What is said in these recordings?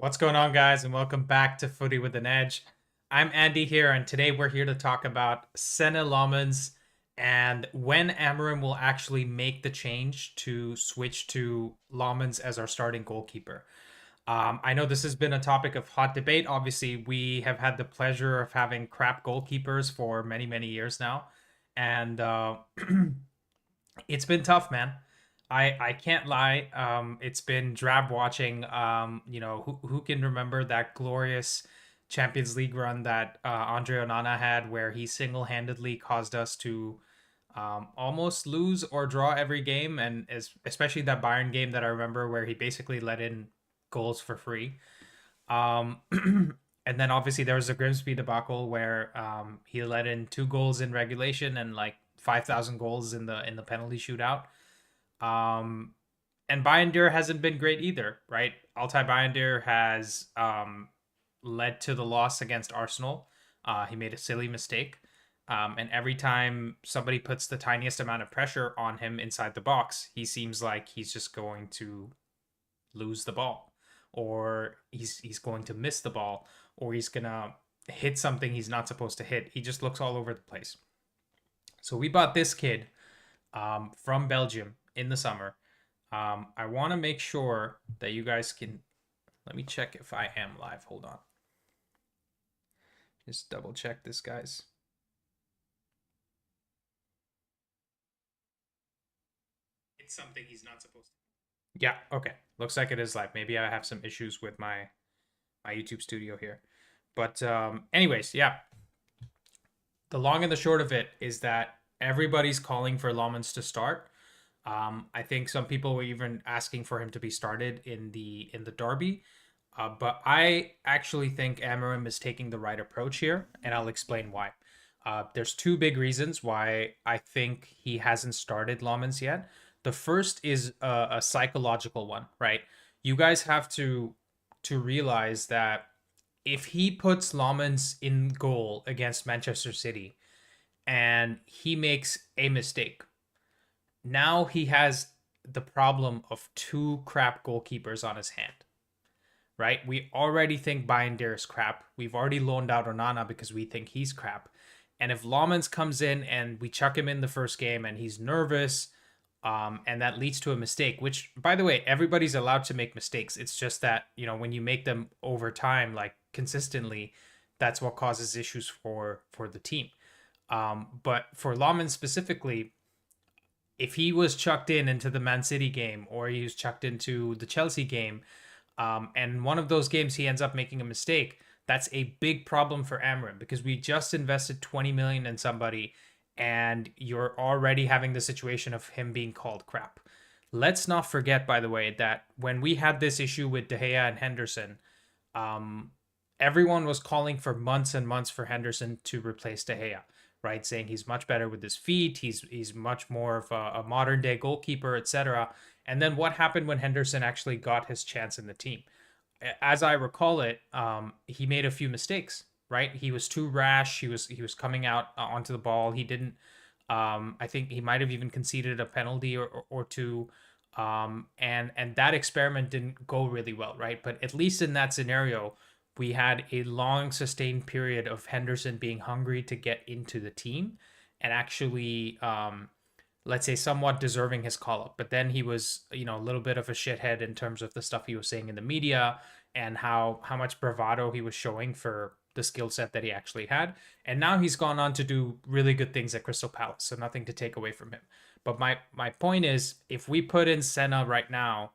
What's going on, guys, and welcome back to Footy with an Edge. I'm Andy here, and today we're here to talk about Senna Lammens and when Amorim will actually make the change to switch to Lammens as our starting goalkeeper. I know this has been a topic of hot debate. Obviously, we have had the pleasure of having crap goalkeepers for many, many years now, and it's been tough, man. I can't lie. It's been drab watching. Who can remember that glorious Champions League run that Andre Onana had, where he single handedly caused us to almost lose or draw every game, and especially that Bayern game that I remember, where he basically let in goals for free. Um, and then obviously there was the Grimsby debacle where he let in 2 goals in regulation and like 5,000 goals in the penalty shootout. Um, and Bayern hasn't been great either, right? Altay Bayern has led to the loss against Arsenal. He made a silly mistake. And every time somebody puts the tiniest amount of pressure on him inside the box, he seems like he's just going to lose the ball, or he's going to miss the ball, or he's gonna hit something he's not supposed to hit. He just looks all over the place. So we bought this kid from Belgium in the summer. I want to make sure that you guys can. Let me check if I am live. Hold on. Just double check this, guys. It's something he's not supposed to. Yeah, okay. Looks like it is live. Maybe I have some issues with my YouTube studio here. But anyways, yeah. The long and the short of it is that everybody's calling for Lammens to start. I think some people were even asking for him to be started in the derby. But I actually think Amorim is taking the right approach here, and I'll explain why. There's 2 big reasons why I think he hasn't started Lammens yet. The first is a psychological one, right? You guys have to realize that if he puts Lammens in goal against Manchester City and he makes a mistake, now he has the problem of 2 crap goalkeepers on his hand, right? We already think Bayern is crap. We've already loaned out Onana because we think he's crap. And if Lammens comes in and we chuck him in the first game and he's nervous, and that leads to a mistake, which, by the way, everybody's allowed to make mistakes. It's just that, when you make them over time, like consistently, that's what causes issues for the team. But for Lammens specifically, if he was chucked into the Man City game, or he was chucked into the Chelsea game, and one of those games he ends up making a mistake, that's a big problem for Amorim, because we just invested 20 million in somebody and you're already having the situation of him being called crap. Let's not forget, by the way, that when we had this issue with De Gea and Henderson, um, everyone was calling for months and months for Henderson to replace De Gea, right? Saying he's much better with his feet, he's much more of a modern day goalkeeper, etc. And then what happened when Henderson actually got his chance in the team? As I recall it, he made a few mistakes. Right, he was too rash. He was coming out onto the ball. He didn't. I think he might have even conceded a penalty or two. And that experiment didn't go really well, right? But at least in that scenario, we had a long sustained period of Henderson being hungry to get into the team and actually, let's say, somewhat deserving his call up. But then he was, a little bit of a shithead in terms of the stuff he was saying in the media and how much bravado he was showing for the skill set that he actually had. And now he's gone on to do really good things at Crystal Palace, so nothing to take away from him. But my point is, if we put in Senna right now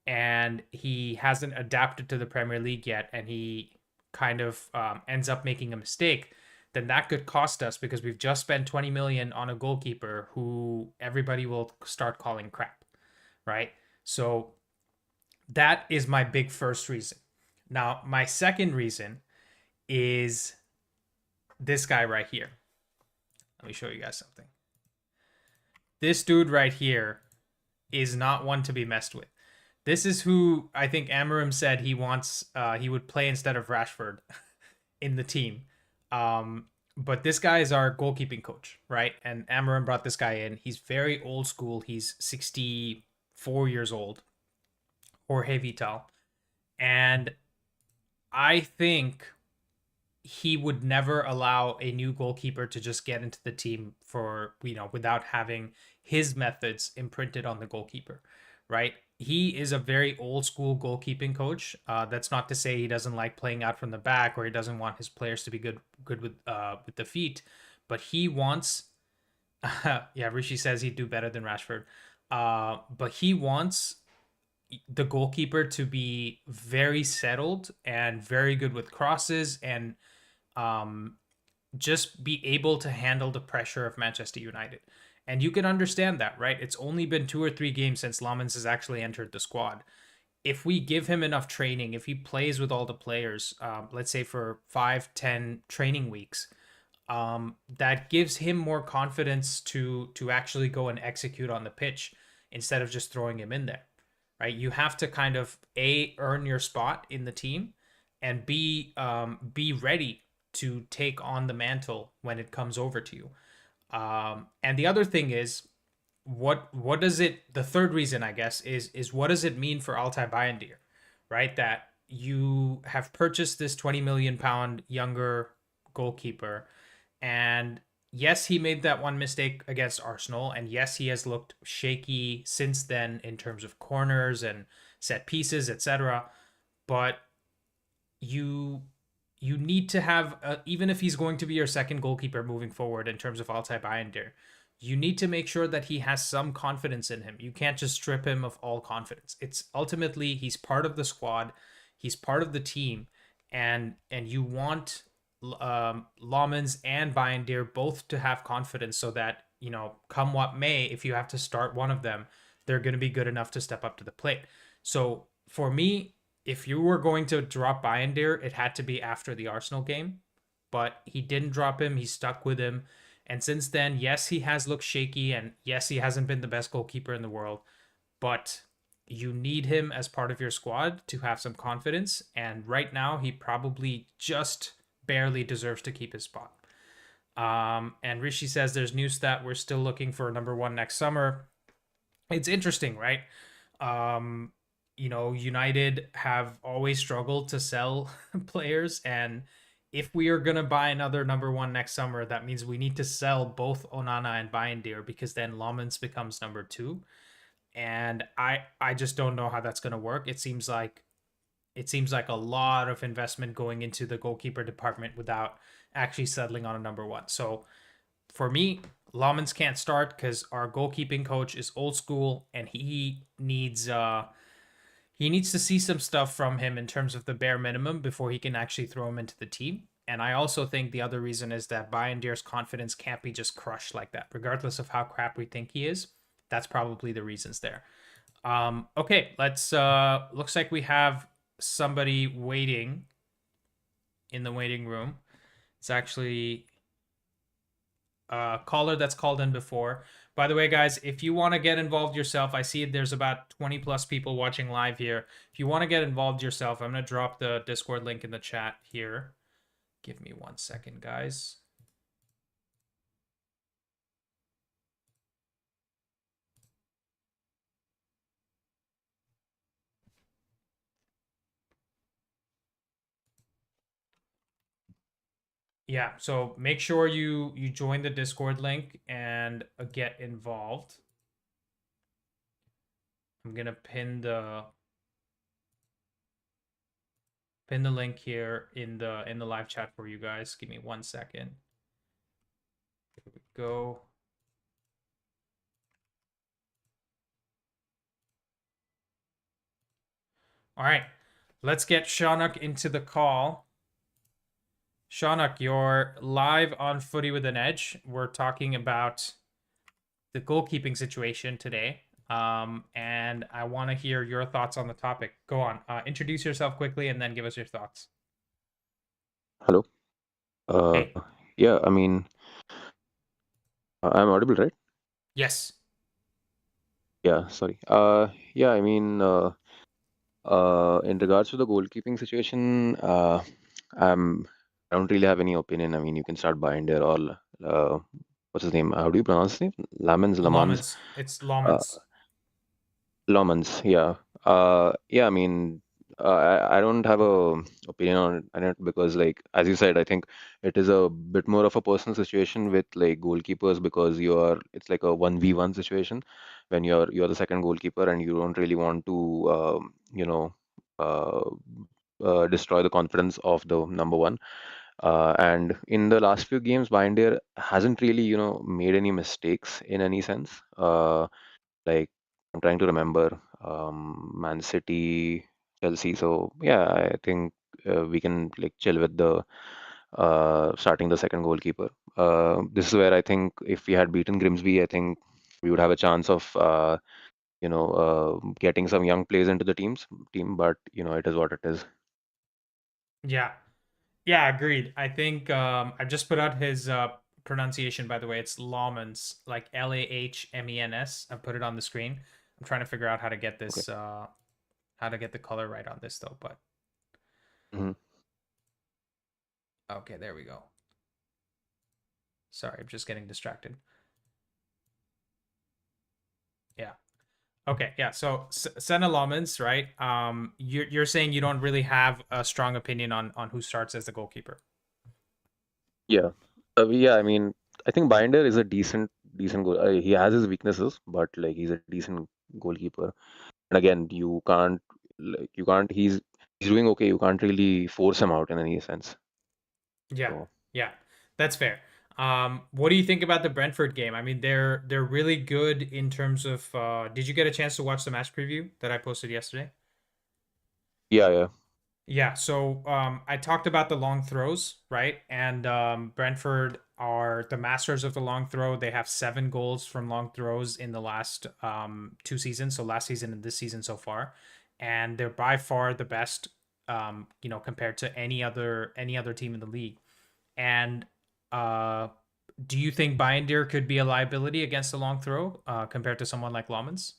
and he hasn't adapted to the Premier League yet, and he kind of ends up making a mistake, then that could cost us, because we've just spent 20 million on a goalkeeper who everybody will start calling crap, right? So that is my big first reason. Now, my second reason is this guy right here. Let me show you guys something. This dude right here is not one to be messed with. This is who I think Amorim said he wants. He would play instead of Rashford in the team. But this guy is our goalkeeping coach, right? And Amorim brought this guy in. He's very old school. He's 64 years old, Jorge Vital. And I think he would never allow a new goalkeeper to just get into the team for, without having his methods imprinted on the goalkeeper, right? He is a very old school goalkeeping coach. That's not to say he doesn't like playing out from the back or he doesn't want his players to be good with the feet, but he wants. Yeah, Richie says he'd do better than Rashford. But he wants the goalkeeper to be very settled and very good with crosses and um, just be able to handle the pressure of Manchester United. And you can understand that, right? It's only been 2 or 3 games since Lammens has actually entered the squad. If we give him enough training, if he plays with all the players, let's say for 5-10 training weeks, that gives him more confidence to actually go and execute on the pitch instead of just throwing him in there, right? You have to kind of earn your spot in the team, and be ready to take on the mantle when it comes over to you. And the other thing is, what does it? The third reason, I guess, is what does it mean for Altay Bayindir, right? That you have purchased this 20 million pound younger goalkeeper, and yes, he made that one mistake against Arsenal, and yes, he has looked shaky since then in terms of corners and set pieces, etc. But you you need to have even if he's going to be your second goalkeeper moving forward in terms of Altay Bayindir, you need to make sure that he has some confidence in him. You can't just strip him of all confidence. It's ultimately he's part of the squad, he's part of the team, and you want Lammens and Bayindir both to have confidence so that, come what may, if you have to start one of them, they're going to be good enough to step up to the plate. So for me, if you were going to drop Bayindir, it had to be after the Arsenal game, but he didn't drop him. He stuck with him. And since then, yes, he has looked shaky, and yes, he hasn't been the best goalkeeper in the world, but you need him as part of your squad to have some confidence. And right now, he probably just barely deserves to keep his spot. And Rishi says there's news that we're still looking for number one next summer. It's interesting, right? United have always struggled to sell players, and if we are gonna buy another number one next summer, that means we need to sell both Onana and Bayindir, because then Lammens becomes number two, and I just don't know how that's gonna work. It seems like a lot of investment going into the goalkeeper department without actually settling on a number one. So for me, Lammens can't start because our goalkeeping coach is old school, and he needs to see some stuff from him in terms of the bare minimum before he can actually throw him into the team. And I also think the other reason is that Bayindir's confidence can't be just crushed like that, regardless of how crap we think he is. That's probably the reasons there. Okay, let's. Looks like we have somebody waiting in the waiting room. It's actually a caller that's called in before. By the way, guys, if you want to get involved yourself, I see there's about 20 plus people watching live here. If you want to get involved yourself, I'm going to drop the Discord link in the chat here. Give me 1 second, guys. Yeah, so make sure you join the Discord link and get involved. I'm gonna pin the link here in the live chat for you guys. Give me 1 second. Here we go. All right, let's get Shanak into the call. Shanak, you're live on Footy with an Edge. We're talking about the goalkeeping situation today. And I want to hear your thoughts on the topic. Go on. Introduce yourself quickly and then give us your thoughts. Hello. Hey. Yeah, I mean, I'm audible, right? Yes. Yeah, sorry. Yeah, I mean, in regards to the goalkeeping situation, I don't really have any opinion. I mean, you can start Binder or what's his name? How do you pronounce his name? Lammens. It's Lammens. Lammens, yeah. Yeah, I mean, I don't have a opinion on it because, like as you said, I think it is a bit more of a personal situation with like goalkeepers because it's like a 1v1 situation when you're the second goalkeeper and you don't really want to uh, destroy the confidence of the number one. And in the last few games, Binder hasn't really made any mistakes in any sense. Like I'm trying to remember Man City, Chelsea. So yeah, I think we can like chill with the starting the second goalkeeper. This is where I think if we had beaten Grimsby, I think we would have a chance of getting some young players into the team. But it is what it is. Yeah. Yeah, agreed. I think I just put out his pronunciation, by the way. It's Lammens, like Lahmens. I put it on the screen. I'm trying to figure out how to get Okay. this how to get the color right on this though, but Hmm. okay, there we go. Sorry, I'm just getting distracted. Yeah. Okay, yeah. So Senna Lammens, right? You're saying you don't really have a strong opinion on who starts as the goalkeeper. Yeah. Yeah. I mean, I think Binder is a decent goal. He has his weaknesses, but like he's a decent goalkeeper. And again, you can't. He's doing okay. You can't really force him out in any sense. Yeah, So yeah, that's fair. What do you think about the Brentford game? I mean, they're really good in terms of. Did you get a chance to watch the match preview that I posted yesterday? yeah, yeah, Yeah, so I talked about the long throws, right? And Brentford are the masters of the long throw. They have 7 goals from long throws in the last 2 seasons, so last season and this season so far, and they're by far the best, compared to any other team in the league. And uh, do you think Binder could be a liability against the long throw compared to someone like Lammens?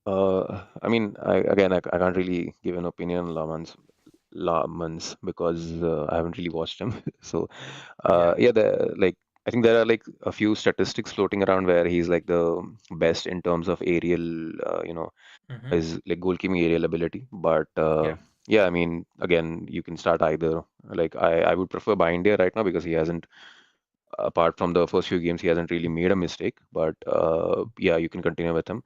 I mean, I can't really give an opinion on Lammens because I haven't really watched him. So, Yeah. yeah, I think there are like a few statistics floating around where he's like the best in terms of aerial, Mm-hmm. his like goalkeeping aerial ability. But Yeah. yeah, I mean, again, you can start either. Like I would prefer Bindia right now because he hasn't, apart from the first few games, he hasn't really made a mistake. But yeah, you can continue with him.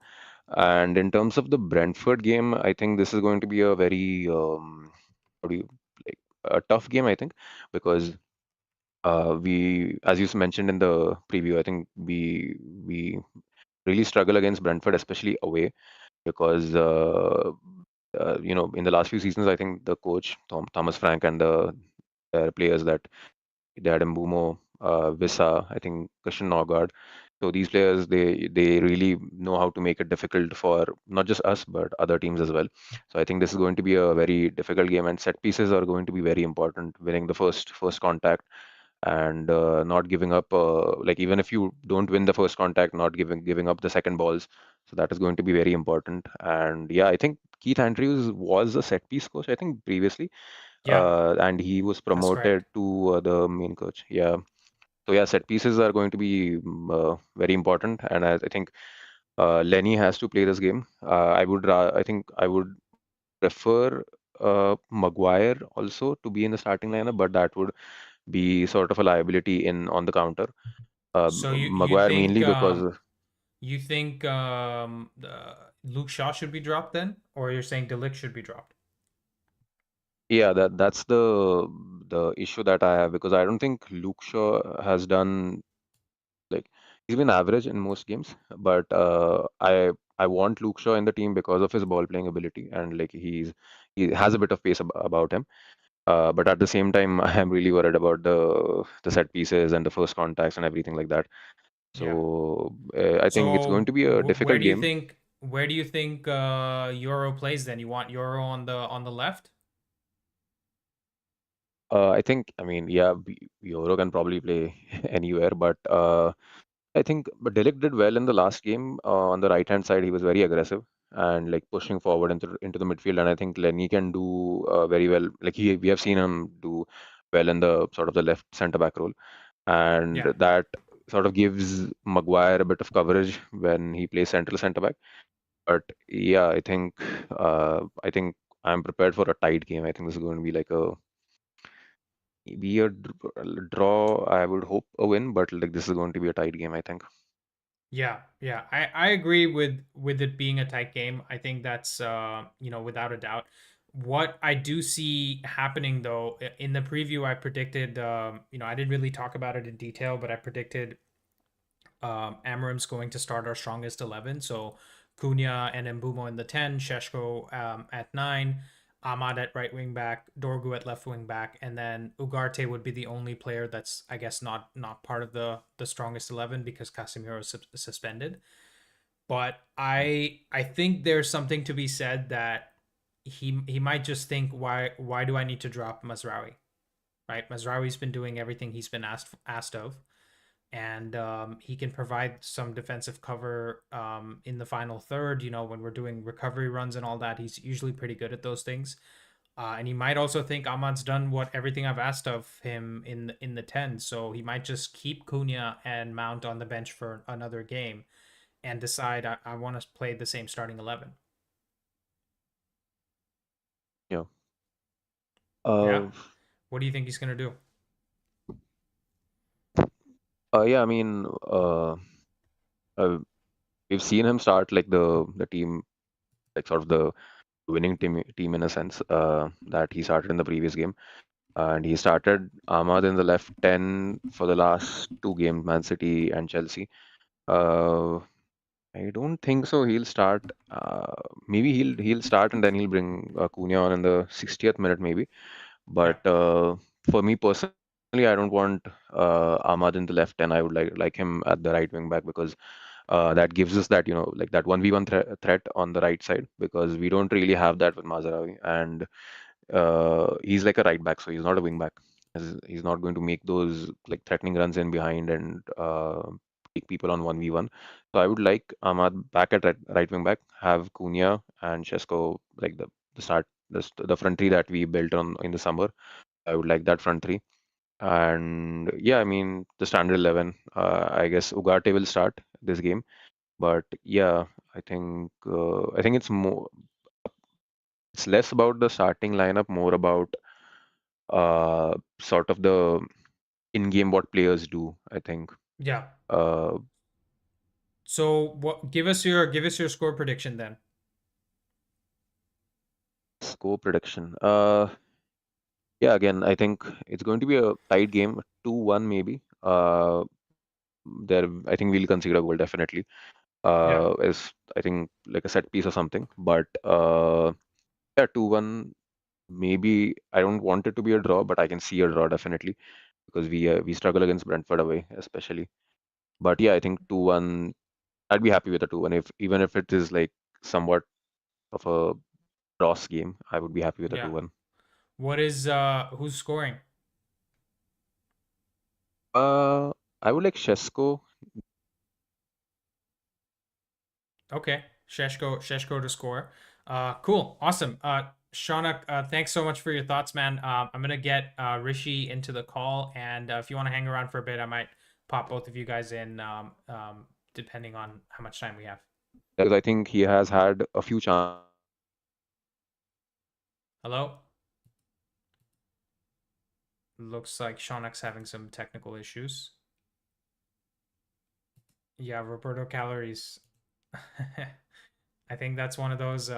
And in terms of the Brentford game, I think this is going to be a very how do you like a tough game, I think, because as you mentioned in the preview, I think we really struggle against Brentford, especially away, because in the last few seasons, I think the coach Thomas Frank and the players that they had Mbumo, Visa, I think Christian Norgard. So these players, they really know how to make it difficult for not just us but other teams as well. So I think this is going to be a very difficult game, and set pieces are going to be very important. Winning the first contact and not giving up. Like even if you don't win the first contact, not giving up the second balls. So that is going to be very important. And yeah, I think Keith Andrews was a set piece coach, I think previously, Yeah, and he was that's correct. promoted to the main coach. Yeah. So yeah, set pieces are going to be very important, and I think Lenny has to play this game. I think I would prefer Maguire also to be in the starting lineup, but that would be sort of a liability in on the counter. So you Maguire think mainly because Luke Shaw should be dropped then, or you're saying Delict should be dropped? yeah, that's the issue that I have because I don't think Luke Shaw has done like he's been average in most games, but I want Luke Shaw in the team because of his ball playing ability and like he has a bit of pace about him. But at the same time, I am really worried about the set pieces and the first contacts and everything like that. Yeah. So I think it's going So to be a difficult game. where do you think Euro plays then? You want Euro on the left? I think, I mean, yeah, Euro can probably play anywhere, but but Delic did well in the last game. On the right hand side, he was very aggressive and like pushing forward into the midfield. And I think Lenny can do very well. Like we have seen him do well in the sort of the left centre back role, and Yeah. that sort of gives Maguire a bit of coverage when he plays central centre back. But yeah, I think I'm prepared for a tight game. I think this is going to be like a be a draw. I would hope a win, but like this is going to be a tight game, I think. Yeah, yeah. I agree with it being a tight game. I think that's without a doubt. What I do see happening though, in the preview I predicted I didn't really talk about it in detail, but I predicted Amorim's going to start our strongest 11. So Cunha and Mbumo in the 10, Sheshko at 9, Ahmad at right wing back, Dorgu at left wing back, and then Ugarte would be the only player that's, I guess, not part of the strongest 11 because Casemiro is suspended. But I think there's something to be said that he might just think, why do I need to drop Mazraoui? Right? Mazraoui's been doing everything he's been asked of, and he can provide some defensive cover in the final third. When we're doing recovery runs and all that, he's usually pretty good at those things. And he might also think Ahmad's done everything I've asked of him in the 10, so he might just keep Cunha and Mount on the bench for another game and decide I want to play the same starting 11. Yeah. Yeah. Uh, What do you think he's gonna do? yeah. I mean, uh, we've seen him start like the team, like sort of the winning team in a sense. That he started in the previous game, and he started Ahmad in the left 10 for the last two games, Man City and Chelsea. Uh, I don't think so. He'll start. Maybe he'll start and then he'll bring Cunha on in the 60th minute, maybe. Yeah. But for me personally, I don't want Ahmad in the left 10. I would like him at the right wing back because that gives us that like that 1v1 threat on the right side because we don't really have that with Mazarawi, and he's like a right back, so he's not a wing back. He's not going to make those like threatening runs in behind and take people on 1v1. So I would like Ahmad back at right wing back, have Cunha and Shesko like the start the front three that we built on in the summer. I would like that front three. And yeah, I mean the standard 11. I guess Ugarte will start this game, but yeah, I think it's less about the starting lineup, more about sort of the in-game what players do, I think. Yeah. Uh, So what? Give us your score prediction then. Score prediction. Yeah, again, I think it's going to be a tight game, 2-1 maybe. I think we'll concede a goal definitely. Yeah. Is I think like a set piece or something. But yeah, 2-1 maybe. I don't want it to be a draw, but I can see a draw definitely because we struggle against Brentford away, especially. But yeah, I think 2-1. I'd be happy with a 2-1 if even if it is like somewhat of a Ross game, I would be happy with a Yeah. 2-1. Who's scoring? Uh, I would like Shesko. Okay, Sheshko to score. Cool, awesome. Shaunak, thanks so much for your thoughts, man. I'm gonna get Rishi into the call, and if you want to hang around for a bit, I might pop both of you guys in, depending on how much time we have. Because I think he has had a few chances. Hello. Looks like Shaunak's having some technical issues. Yeah, Roberto Calories. I think that's one of those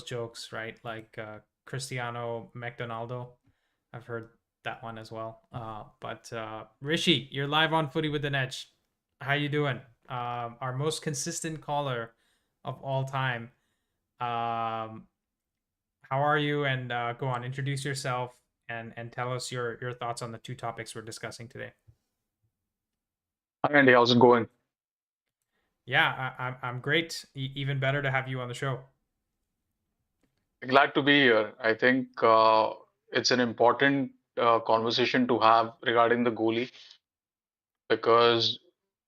jokes, right? Like Cristiano McDonaldo. I've heard that one as well. But Rishi, you're live on Footy with an Edge. How you doing? Our most consistent caller of all time. Um, how are you? And go on, introduce yourself and tell us your thoughts on the two topics we're discussing today. Hi Andy, how's it going? Yeah, I'm great. Even better to have you on the show. Glad to be here. I think it's an important conversation to have regarding the goalie because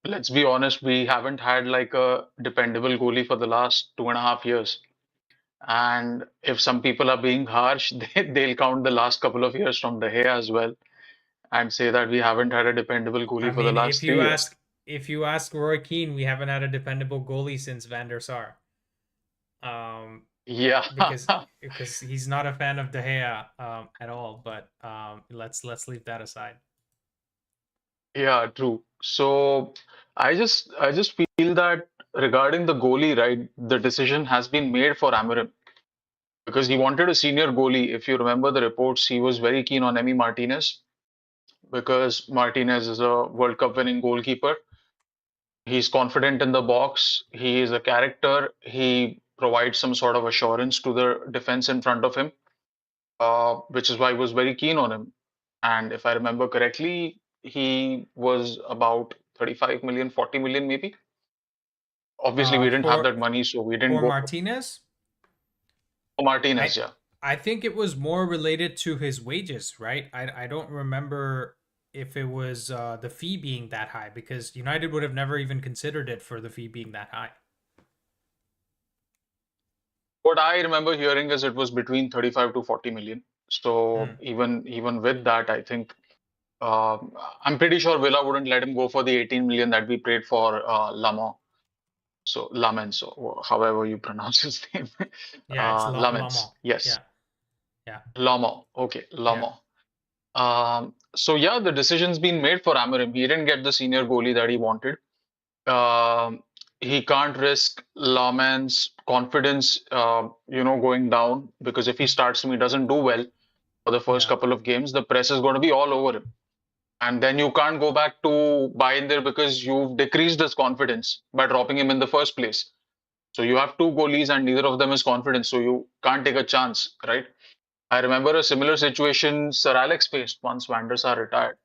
let's be honest, we haven't had like a dependable goalie for the last 2.5 years. And if some people are being harsh, they'll count the last couple of years from the hair as well and say that we haven't had a dependable I goalie for the mean, last 3 years. if you ask Roy Keane, we haven't had a dependable goalie since Van der Sar. Yeah. Because he's not a fan of De Gea at all. But let's leave that aside. Yeah, true. So I just feel that regarding the goalie, right, the decision has been made for Amorim because he wanted a senior goalie. If you remember the reports, he was very keen on Emi Martinez because Martinez is a World Cup winning goalkeeper. He's confident in the box. He is a character. He provides some sort of assurance to the defense in front of him, which is why I was very keen on him. And if I remember correctly, he was about 35 million, 40 million maybe. Obviously, we didn't have For that money, so we didn't for go Martinez, for Martinez. I Yeah. I think it was more related to his wages, right? I don't remember if it was the fee being that high because United would have never even considered it for the fee being that high. What I remember hearing is it was between 35 to 40 million. So Hmm. even with that, I think I'm pretty sure Villa wouldn't let him go for the 18 million that we paid for Lama. So Lammens, or however you pronounce his name. Yeah, it's Lammens. Lama. Yes. Yeah, yeah, Lama. Okay, yeah. Lama. So yeah, the decision's been made for Amorim. He didn't get the senior goalie that he wanted. Um, he can't risk Laman's confidence, going down because if he starts him, he doesn't do well for the first Yeah. couple of games, the press is going to be all over him. And then you can't go back to Binder because you've decreased his confidence by dropping him in the first place. So you have two goalies and neither of them is confident. So you can't take a chance, right? I remember a similar situation Sir Alex faced once Van der Sar retired.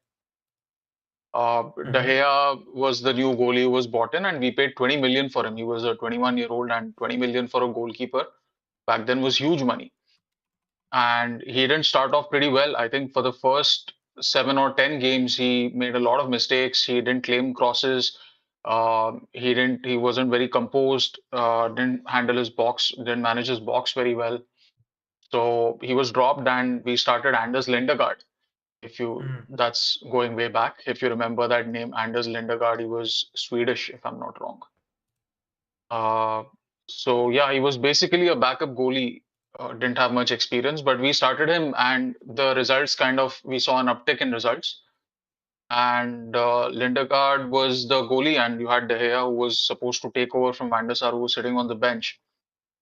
De Mm-hmm. Gea was the new goalie who was bought in, and we paid 20 million for him. He was a 21-year-old, and 20 million for a goalkeeper back then was huge money. And he didn't start off pretty well. I think for the first 7 or 10 games, he made a lot of mistakes. He didn't claim crosses. He wasn't very composed. Didn't handle his box. Didn't manage his box very well. So he was dropped, and we started Anders Lindegaard. Mm. That's going way back. If you remember that name, Anders Lindegaard, he was Swedish, if I'm not wrong. Uh, so yeah, he was basically a backup goalie. Didn't have much experience, but we started him, and the results we saw an uptick in results. And Lindegaard was the goalie, and you had De Gea, who was supposed to take over from Van der Sar, who was sitting on the bench.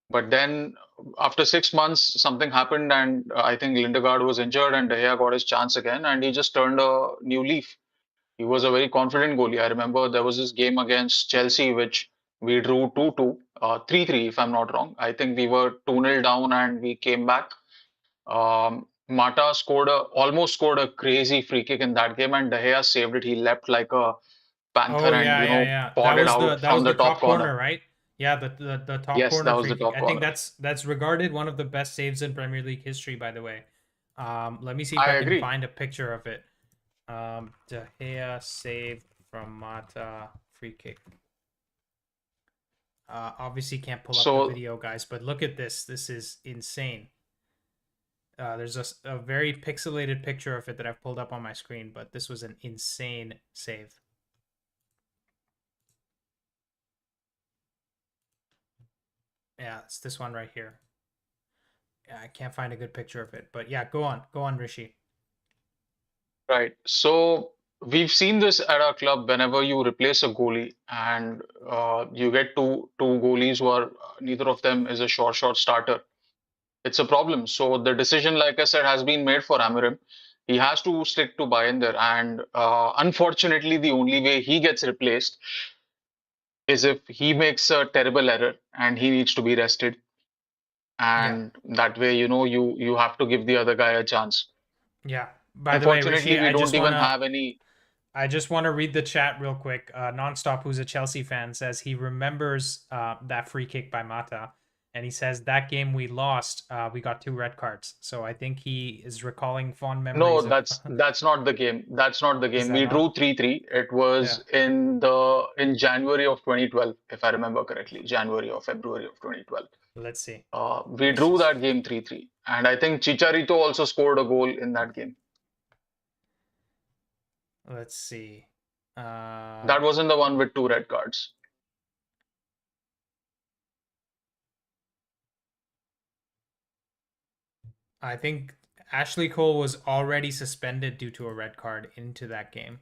But then after 6 months, something happened, and I think Lindegaard was injured, and De Gea got his chance again, and he just turned a new leaf. He was a very confident goalie. I remember there was this game against Chelsea, which we drew 2-2, 3-3, if I'm not wrong. I think we were 2-0 down and we came back. Mata almost scored a crazy free kick in that game, and De Gea saved it. He leapt like a panther Oh and, yeah, yeah, yeah. pawed it out That from was the the top top corner. corner, right? Yeah, the top Yes, that corner was free the kick. top I think corner. that's regarded one of the best saves in Premier League history, by the way. Let me see if I I can agree. find a picture of it. De Gea save from Mata free kick. Obviously can't pull up the So video, guys, but look at this. This is insane. There's a very pixelated picture of it that I've pulled up on my screen, but this was an insane save. Yeah, it's this one right here. Yeah, I can't find a good picture of it, but yeah, go on, Rishi. Right. So we've seen this at our club whenever you replace a goalie and you get two goalies who are neither of them is a short starter. It's a problem. So the decision, like I said, has been made for Amorim. He has to stick to Bayender, and unfortunately, the only way he gets replaced is if he makes a terrible error and he needs to be rested. Yeah, And that way, you have to give the other guy a chance. yeah. By the way, Unfortunately, Rishi, we don't even have any. I just want to read the chat real quick. Nonstop, who's a Chelsea fan, says he remembers that free kick by Mata, and he says that game we lost, we got 2 red cards. So I think he is recalling fond No, memories of. that's not the game. That's not the Is game. that We drew not? 3-3. It Yeah. was in January of 2012, if I remember correctly, January or February of 2012. Let's see. We drew that game 3-3, and I think Chicharito also scored a goal in that game. Let's see. That wasn't the one with 2 red cards. I think Ashley Cole was already suspended due to a red card into that game.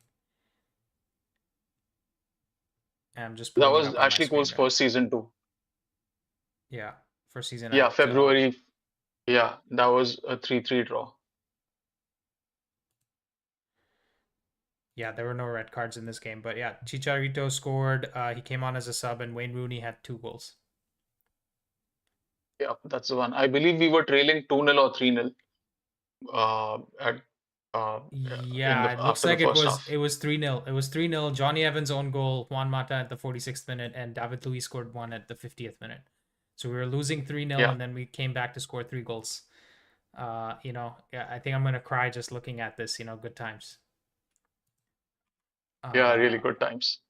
I'm just That pulling it was up on my Ashley screen Cole's right now. first season too. Yeah, first season Yeah, at February. Yeah, that was a 3-3 draw. Yeah, there were no red cards in this game, but yeah, Chicharito scored. He came on as a sub, and Wayne Rooney had 2 goals. Yeah, that's the one. I believe we were trailing 2-0 or 3-0 at Yeah, it looks after the like it first was half. 3-0. It was 3-0. Johnny Evans' own goal, Juan Mata at the 46th minute, and David Luiz scored one at the 50th minute. So we were losing 3-0, Yeah, and then we came back to score 3 goals. Yeah, I think I'm gonna cry just looking at this. Good times. yeah, really Uh, good times.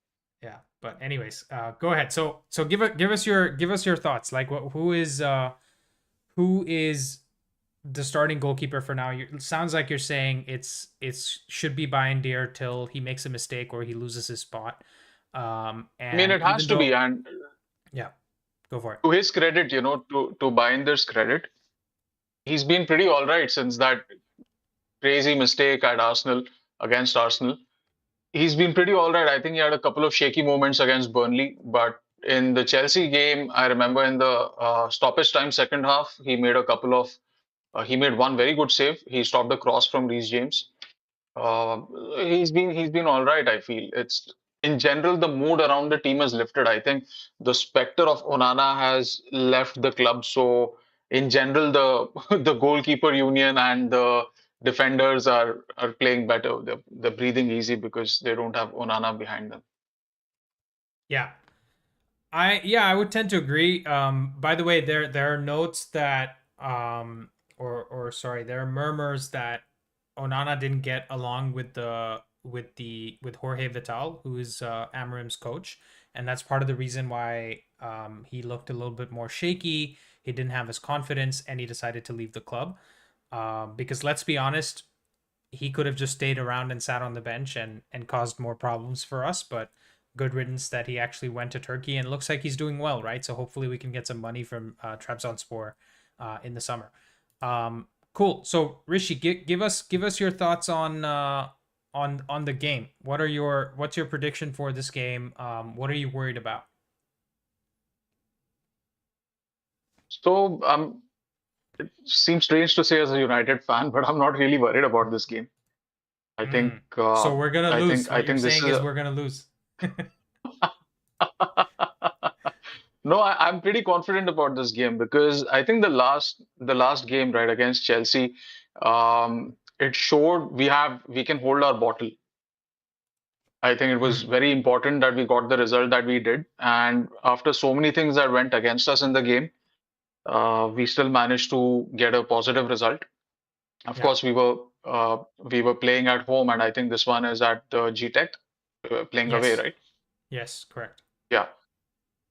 yeah. But anyways, go ahead. So give us your thoughts. Like, who is the starting goalkeeper for now? It sounds like you're saying it's should be Bindier till he makes a mistake or he loses his spot. I mean, And it has even to be, though, and yeah, go for it. to his credit, to Binder's credit, he's been pretty all right since that crazy mistake at Arsenal against Arsenal. He's been pretty all right. I think he had a couple of shaky moments against Burnley, but in the Chelsea game, I remember in the stoppage time second half, he made one very good save. He stopped a cross from Reece James. Uh, he's been all right. I feel it's in general the mood around the team has lifted. I think the specter of Onana has left the club. So in general, the the goalkeeper union and the defenders are playing better. They're breathing easy because they don't have Onana behind them. Yeah, I would tend to agree. By the way, there are notes that or sorry, there are murmurs that Onana didn't get along with Jorge Vital, who is Amorim's coach, and that's part of the reason why he looked a little bit more shaky. He didn't have his confidence, and he decided to leave the club. Because let's be honest, he could have just stayed around and sat on the bench and caused more problems for us, but good riddance that he actually went to Turkey, and it looks like he's doing well, right? So hopefully we can get some money from Trabzonspor in the summer. Cool. So Rishi, give us your thoughts on the game. What's your prediction for this game? What are you worried about? So it seems strange to say as a United fan, but I'm not really worried about this game. I think So we're gonna lose. I What you're think this saying is is we're gonna lose. No, I'm pretty confident about this game because I think the last game right against Chelsea, it showed we can hold our bottle. I think it was Hmm. very important that we got the result that we did, and after so many things that went against us in the game, we still managed to get a positive result. Of Yeah. course, we were playing at home, and I think this one is at the G-Tech, playing away, Yes. right? Yes. Correct. Yeah.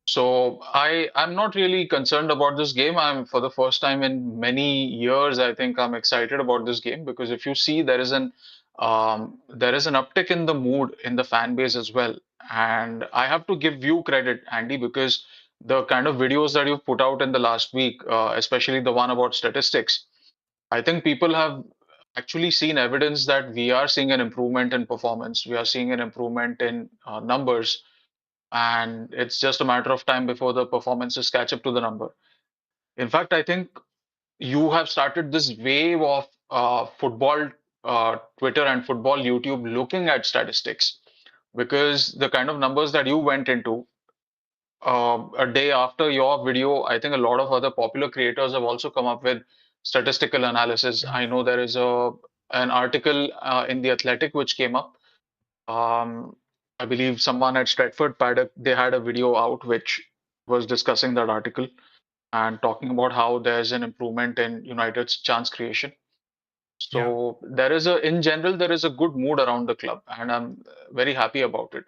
So I'm not really concerned about this game. I'm for the first time in many years, I think I'm excited about this game because if you see there is an uptick in the mood in the fan base as well. And I have to give you credit, Andy, because the kind of videos that you've put out in the last week, especially the one about statistics, I think people have actually seen evidence that we are seeing an improvement in performance. We are seeing an improvement in numbers, and it's just a matter of time before the performances catch up to the number. In fact, I think you have started this wave of football Twitter and football YouTube looking at statistics because the kind of numbers that you went into a day after your video, I think a lot of other popular creators have also come up with statistical analysis. I know there is an article in the Athletic which came up. um, I believe someone at Stretford Paddock, they had a video out which was discussing that article and talking about how there's an improvement in United's chance creation. Yeah. So in general, there is a good mood around the club, and I'm very happy about it.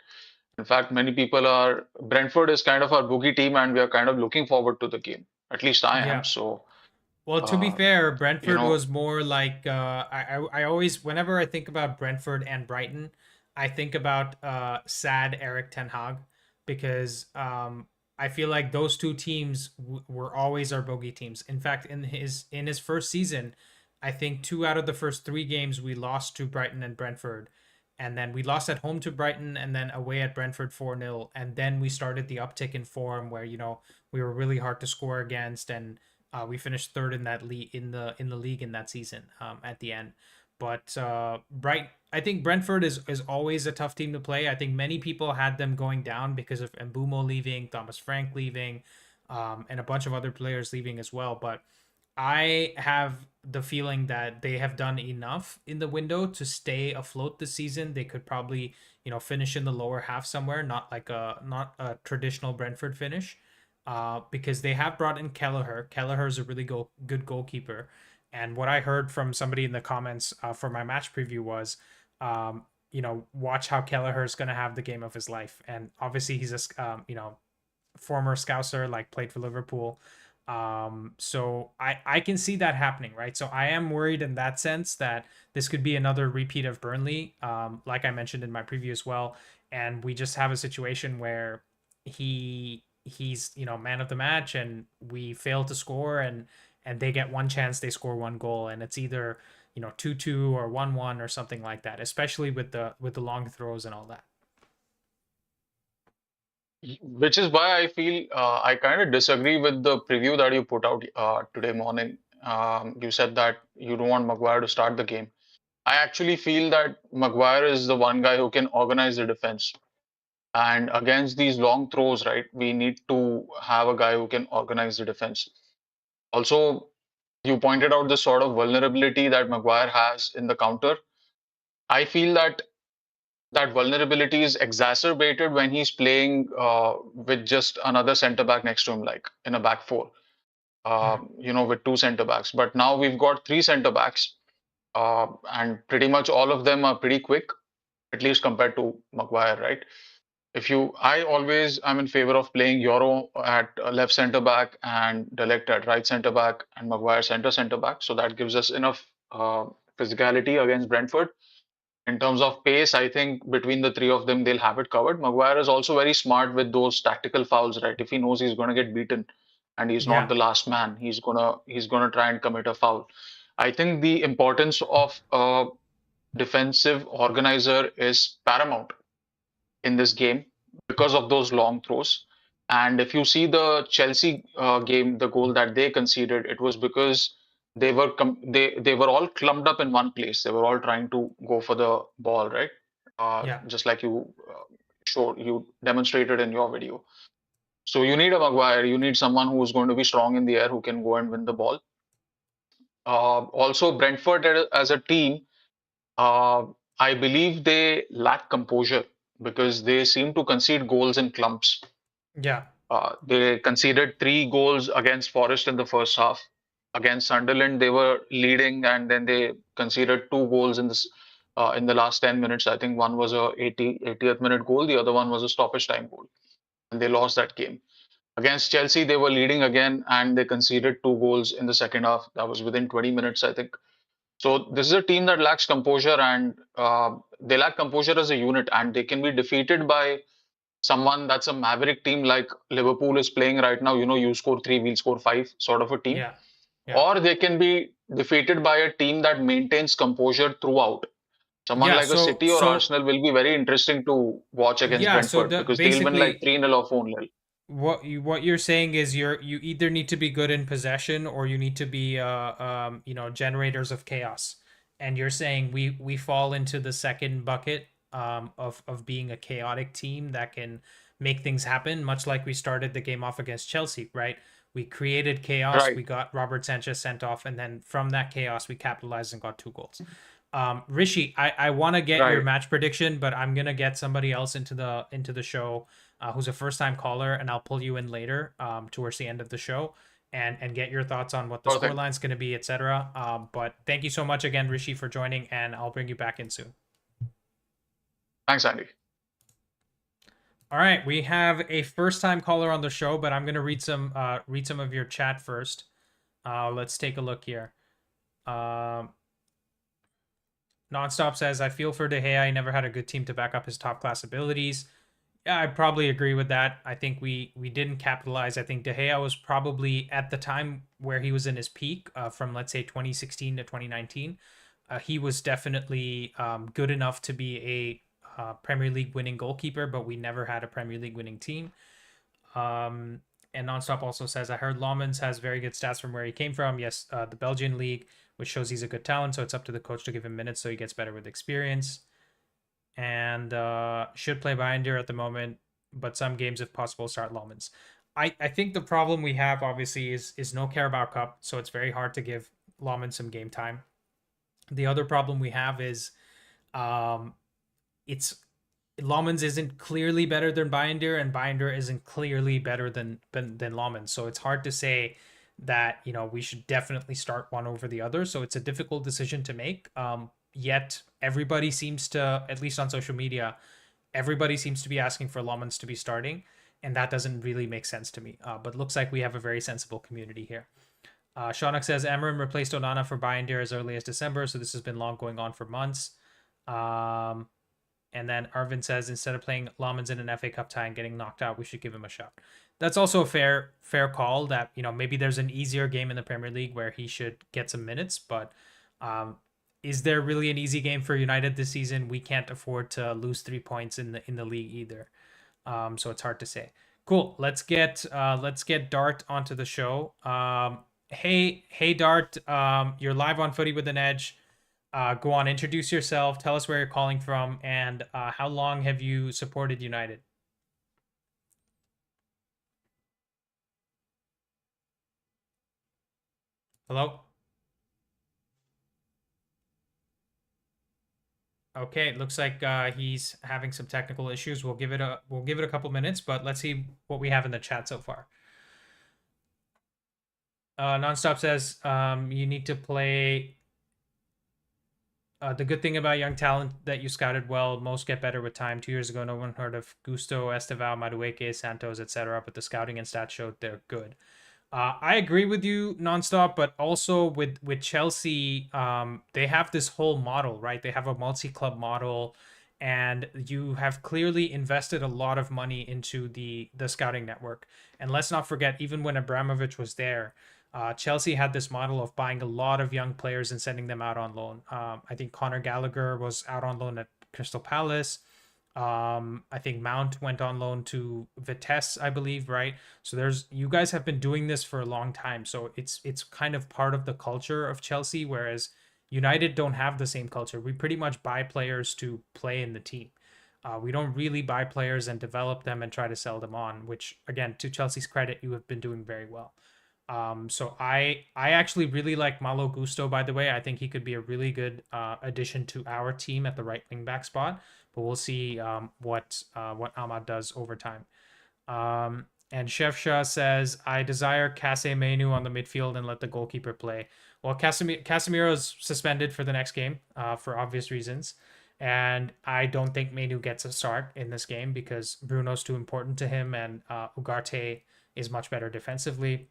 In fact, Brentford is kind of our boogie team, and we are kind of looking forward to the game. At least I am. Yeah. So, Well, to be uh, fair, you Brentford know, was more like I always, whenever I think about Brentford and Brighton, I think about sad Eric Ten Hag, because I feel like those two teams were always our bogey teams. In fact, in his first season, I think 2 out of the first 3 games we lost to Brighton and Brentford, and then we lost at home to Brighton and then away at Brentford 4-0, and then we started the uptick in form where we were really hard to score against, and we finished third in that in the league in that season at the end. But I think Brentford is always a tough team to play. I think many people had them going down because of Mbumo leaving, Thomas Frank leaving, and a bunch of other players leaving as well. But I have the feeling that they have done enough in the window to stay afloat this season. They could probably, finish in the lower half somewhere, not a traditional Brentford finish, because they have brought in Kelleher. Kelleher is a really good goalkeeper. And what I heard from somebody in the comments for my match preview was, watch how Kelleher is going to have the game of his life. And obviously he's a former Scouser, like played for Liverpool. So I can see that happening, right? So I am worried in that sense that this could be another repeat of Burnley, like I mentioned in my preview as well. And we just have a situation where he's man of the match, and we fail to score, and they get one chance, they score one goal, and it's either 2-2 or 1-1 or something like that, especially with the long throws and all that. Which is why I feel I kind of disagree with the preview that you put out today morning. You said that you don't want Maguire to start the game. I actually feel that Maguire is the one guy who can organize the defense. And against these long throws, right, we need to have a guy who can organize the defense. Also, you pointed out the sort of vulnerability that Maguire has in the counter. I feel that that vulnerability is exacerbated when he's playing with just another centre back next to him, like in a back four, with 2 centre backs. But now we've got 3 centre backs, and pretty much all of them are pretty quick, at least compared to Maguire, right? I always am in favor of playing Euro at left centre back and De Ligt at right centre back and Maguire centre back. So that gives us enough physicality against Brentford. In terms of pace, I think between the three of them, they'll have it covered. Maguire is also very smart with those tactical fouls, right? If he knows he's going to get beaten and he's not Yeah. the last man, he's gonna try and commit a foul. I think the importance of a defensive organizer is paramount in this game because of those long throws. And if you see the Chelsea game, the goal that they conceded, it was because they were all clumped up in one place. They were all trying to go for the ball, right? Yeah. Just like you demonstrated in your video. So you need a Maguire. You need someone who's going to be strong in the air, who can go and win the ball. Also, Brentford as a team, uh, I believe they lack composure because they seem to concede goals in clumps. Yeah. They conceded 3 goals against Forest in the first half. Against Sunderland, they were leading, and then they conceded 2 goals in the last 10 minutes. I think one was a 80th minute goal, the other one was a stoppage time goal, and they lost that game. Against Chelsea, they were leading again, and they conceded 2 goals in the second half. That was within 20 minutes, I think. So this is a team that lacks composure, and they lack composure as a unit, and they can be defeated by someone that's a maverick team like Liverpool is playing right now. You score 3, we'll score 5, sort of a team. Yeah. Yeah. Or they can be defeated by a team that maintains composure throughout. Someone Yeah. like a So City or Arsenal will be very interesting to watch against yeah. So Brentford the because they'll win like basically 3-0 or 4-0. what you're saying is you either need to be good in possession, or you need to be generators of chaos. And you're saying we fall into the second bucket, of being a chaotic team that can make things happen, much like we started the game off against Chelsea, right? We created chaos, Right. we got Robert Sanchez sent off, and then from that chaos we capitalized and got 2 goals. Rishi, I want to get your Right. match prediction, but I'm gonna get somebody else into the show, who's a first time caller, and I'll pull you in later, towards the end of the show, and get your thoughts on what the Sure thing. scoreline's going to be, etc. But thank you so much again, Rishi, for joining, and I'll bring you back in soon. Thanks, Andy. All right, we have a first time caller on the show, but I'm going to read some of your chat first. Let's take a look here. Nonstop says, I feel for De Gea. He never had a good team to back up his top class abilities. Yeah, I probably agree with that. I think we didn't capitalize. I think De Gea was probably at the time where he was in his peak, from let's say 2016 to 2019. He was definitely good enough to be a Premier League winning goalkeeper, but we never had a Premier League winning team. And Nonstop also says, I heard Lammens has very good stats from where he came from. Yes, the Belgian league, which shows he's a good talent. So it's up to the coach to give him minutes so he gets better with experience. And should play Binder at the moment, but some games, if possible, start Lammens. I think the problem we have, obviously, is no Carabao Cup. So it's very hard to give Lammens some game time. The other problem we have is it's Lammens isn't clearly better than Binder, and Binder isn't clearly better than Lammens. So it's hard to say that, you know, we should definitely start one over the other. So it's a difficult decision to make. Yet everybody seems to, at least on social media, everybody seems to be asking for Lammens to be starting, and that doesn't really make sense to me. But looks like we have a very sensible community here. Shaunak says Amorim replaced Onana for Binder as early as December, so this has been long going on for months. And then Arvin says, instead of playing Lammens in an FA Cup tie and getting knocked out, we should give him a shot. That's also a fair call that, you know, maybe there's an easier game in the Premier League where he should get some minutes. But is there really an easy game for United this season? We can't afford to lose 3 points in the league either. So it's hard to say. Cool. Let's get Dart onto the show. Hey Dart, you're live on Footy with an Edge. Go on, introduce yourself, tell us where you're calling from, and how long have you supported United? Hello? Okay, it looks like he's having some technical issues. We'll give it a couple minutes, but let's see what we have in the chat so far. Nonstop says you need to play. The good thing about young talent that you scouted well, most get better with time. 2 years ago, no one heard of Gusto, Estevao, Madueke, Santos, etc. But the scouting and stats showed they're good. I agree with you, Nonstop, but also with Chelsea, they have this whole model, right? They have a multi-club model, and you have clearly invested a lot of money into the scouting network. And let's not forget, even when Abramovich was there, Chelsea had this model of buying a lot of young players and sending them out on loan. I think Conor Gallagher was out on loan at Crystal Palace. I think Mount went on loan to Vitesse, I believe, right? So you guys have been doing this for a long time. So it's kind of part of the culture of Chelsea, whereas United don't have the same culture. We pretty much buy players to play in the team. We don't really buy players and develop them and try to sell them on, which, again, to Chelsea's credit, you have been doing very well. So I actually really like Malo Gusto, by the way. I think he could be a really good addition to our team at the right wing back spot, but we'll see what Ahmad does over time. And Chef Shah says, I desire Casemiro on the midfield and let the goalkeeper play. Well, Casemiro is suspended for the next game for obvious reasons. And I don't think Menu gets a start in this game because Bruno's too important to him and Ugarte is much better defensively.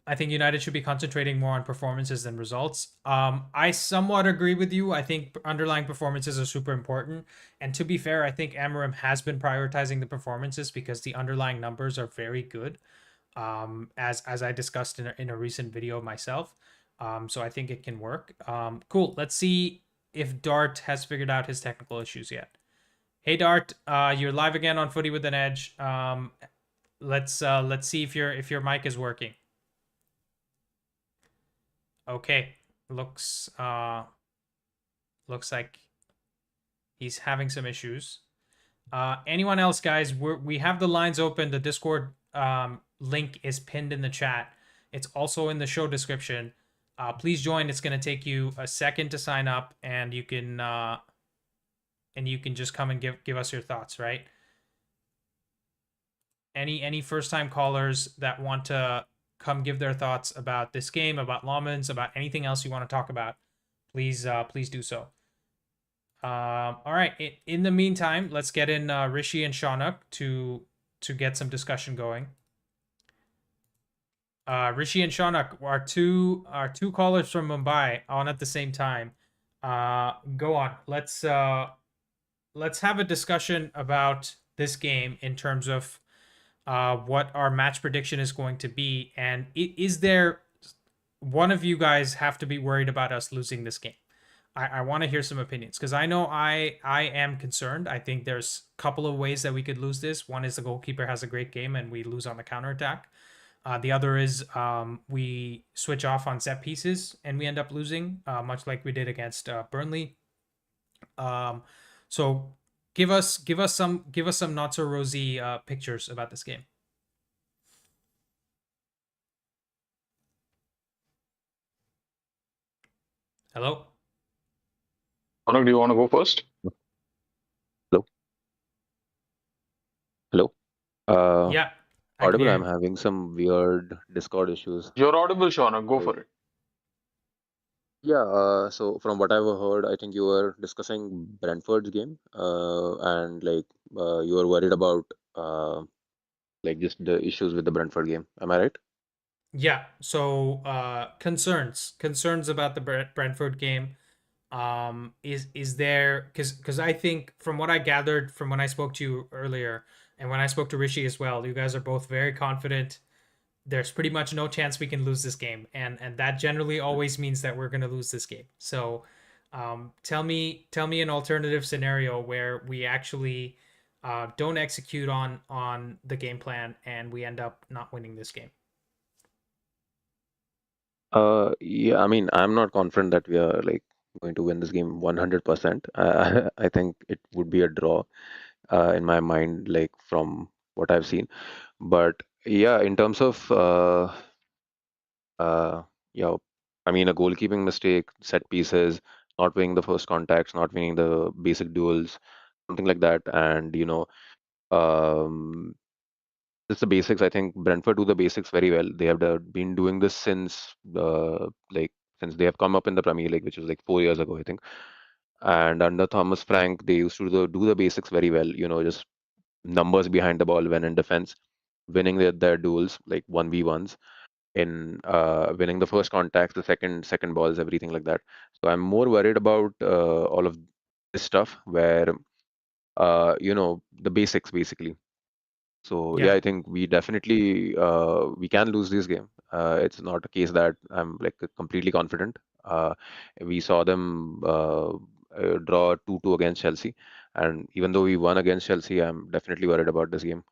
I think United should be concentrating more on performances than results. I somewhat agree with you. I think underlying performances are super important. And to be fair, I think Amorim has been prioritizing the performances because the underlying numbers are very good, as I discussed in a recent video myself. So I think it can work. Cool. Let's see if Dart has figured out his technical issues yet. Hey Dart, you're live again on Footy with an Edge. Let's see if your mic is working. Okay, looks like he's having some issues. Anyone else, guys? We have the lines open. The Discord link is pinned in the chat. It's also in the show description. Please join. It's going to take you a second to sign up, and you can just come and give us your thoughts. Right? Any first time callers that want to come give their thoughts about this game, about Lammens, about anything else you want to talk about, please do so. All right. In the meantime, let's get in Richie and Shaunak to get some discussion going. Richie and Shaunak are two callers from Mumbai on at the same time. Go on. Let's have a discussion about this game in terms of what our match prediction is going to be, and is there one of you guys have to be worried about us losing this game? I want to hear some opinions because I know I am concerned. I think there's a couple of ways that we could lose this. One is the goalkeeper has a great game and we lose on the counterattack. The other is we switch off on set pieces and we end up losing, much like we did against Burnley. So give us some not so rosy pictures about this game. Hello? Ronak, do you want to go first? Hello? Hello? Yeah, Audible, I'm having some weird Discord issues. You're audible, Shaunak. Go for it. Yeah, so from what I've heard, I think you were discussing Brentford's game, and like you were worried about like just the issues with the Brentford game. Am I right? Yeah. So concerns about the Brentford game. Is there, because I think from what I gathered from when I spoke to you earlier and when I spoke to Richie as well, you guys are both very confident. There's pretty much no chance we can lose this game, and that generally always means that we're going to lose this game. So tell me an alternative scenario where we actually don't execute on the game plan and we end up not winning this game. Yeah, I mean, I'm not confident that we are like going to win this game 100%. I think it would be a draw in my mind, like from what I've seen. But yeah, in terms of uh, yeah, I mean, a goalkeeping mistake, set pieces, not winning the first contacts, not winning the basic duels, something like that, and um, just the basics. I think Brentford do the basics very well. They have been doing this since like since they have come up in the Premier League, which was like 4 years ago, I think. And under Thomas Frank, they used to do the basics very well. Just numbers behind the ball when in defense, winning their duels like 1v1s, in winning the first contacts, the second balls, everything like that. So I'm more worried about all of this stuff where the basics basically. So yeah, Yeah. I think we definitely we can lose this game. It's not a case that I'm like completely confident. We saw them draw 2-2 against Chelsea, and even though we won against Chelsea, I'm definitely worried about this game.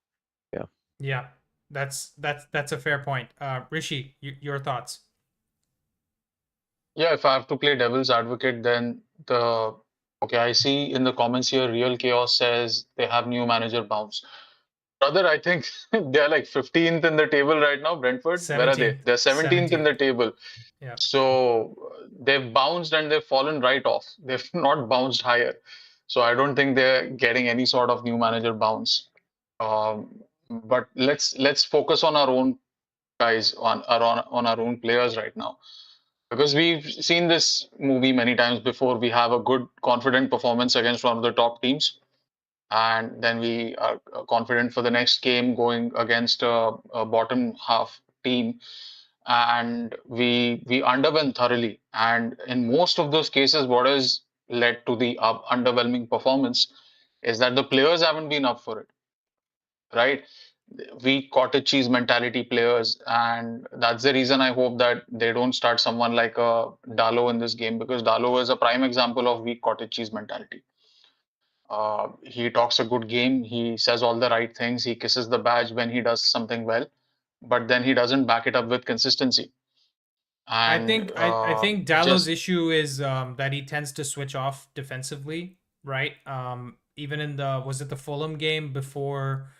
Yeah. Yeah. That's a fair point. Rishi, your thoughts? Yeah, if I have to play devil's advocate, then I see in the comments here, Real Chaos says they have new manager bounce. Brother, I think they're like 15th in the table right now. Brentford, where are they? 17th. They're 17th in the table. Yeah. So they've bounced and they've fallen right off. They've not bounced higher. So I don't think they're getting any sort of new manager bounce. But let's focus on our own guys, on our own players right now, because we've seen this movie many times before. We have a good, confident performance against one of the top teams, and then we are confident for the next game going against a bottom half team, and we underwhelm thoroughly. And in most of those cases, what has led to the underwhelming performance is that the players haven't been up for it, right? We cottage cheese mentality players, and that's the reason I hope that they don't start someone like Dalo in this game, because Dalo is a prime example of weak cottage cheese mentality. He talks a good game, he says all the right things, he kisses the badge when he does something well, but then he doesn't back it up with consistency. And I think Dallow's just issue is that he tends to switch off defensively, right? Even in was it the Fulham game before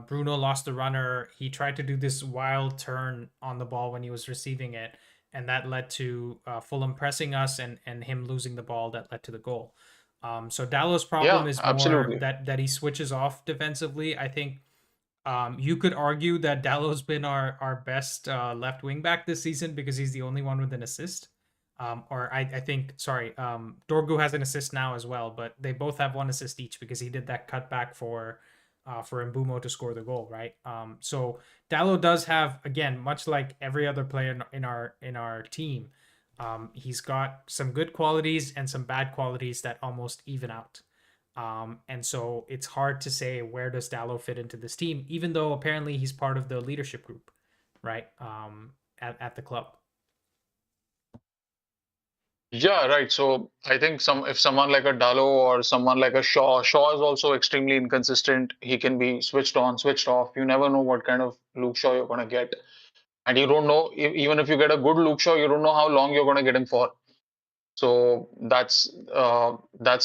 Bruno lost the runner, he tried to do this wild turn on the ball when he was receiving it, and that led to Fulham pressing us and him losing the ball that led to the goal. So Dallow's problem yeah, is more absolutely. that he switches off defensively. I think you could argue that Dallow's been our best left wing back this season because he's the only one with an assist. Or I think, sorry, Dorgu has an assist now as well, but they both have one assist each because he did that cutback for Mbumo to score the goal, right? So Dallo does have, again, much like every other player in our team, He's got some good qualities and some bad qualities that almost even out. And so it's hard to say where does Dalot fit into this team, even though apparently he's part of the leadership group, right? At the club. Yeah, right. So I think if someone like a Dallo or someone like a Shaw is also extremely inconsistent. He can be switched on, switched off. You never know what kind of Luke Shaw you're gonna get, and you don't know even if you get a good Luke Shaw, you don't know how long you're gonna get him for. So that's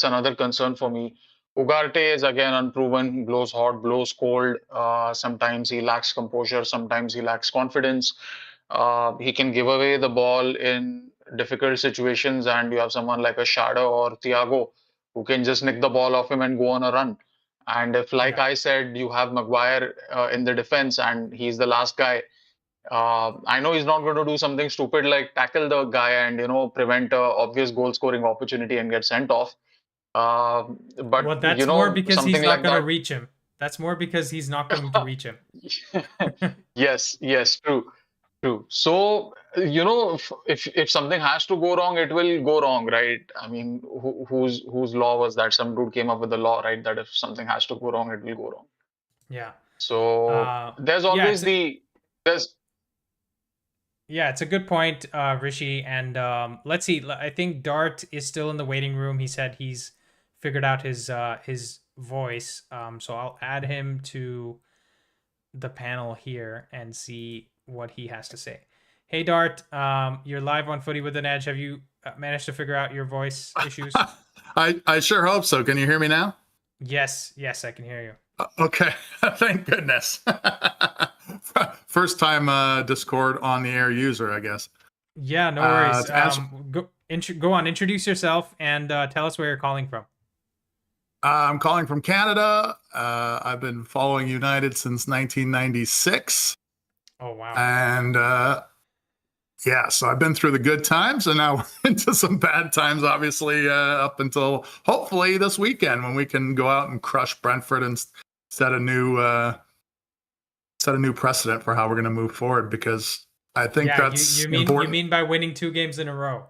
another concern for me. Ugarte is again unproven, blows hot, blows cold. Sometimes he lacks composure, sometimes he lacks confidence. He can give away the ball in difficult situations, and you have someone like a Shadow or Thiago who can just nick the ball off him and go on a run. And if, like I said, you have Maguire in the defense and he's the last guy, I know he's not going to do something stupid like tackle the guy and prevent a obvious goal scoring opportunity and get sent off. But Well, that's more because he's something not like going to that. reach him. That's more because he's not going to reach him. Yes, yes, true, true. So if something has to go wrong, it will go wrong, right? I mean, whose law was that? Some dude came up with the law, right? That if something has to go wrong, it will go wrong. Yeah. So there's Yeah, always there's yeah, it's a good point, Richie. And let's see. I think Dart is still in the waiting room. He said he's figured out his voice. So I'll add him to the panel here and see what he has to say. Hey, Dart, you're live on Footy with an Edge. Have you managed to figure out your voice issues? I sure hope so. Can you hear me now? Yes, I can hear you. Okay, thank goodness. First time Discord on the air user, I guess. Yeah, no worries. Go on, introduce yourself and tell us where you're calling from. I'm calling from Canada. I've been following United since 1996. Oh, wow. And yeah, so I've been through the good times and now into some bad times, obviously, up until hopefully this weekend when we can go out and crush Brentford and set a new precedent for how we're going to move forward, because I think that's important. You mean by winning 2 games in a row?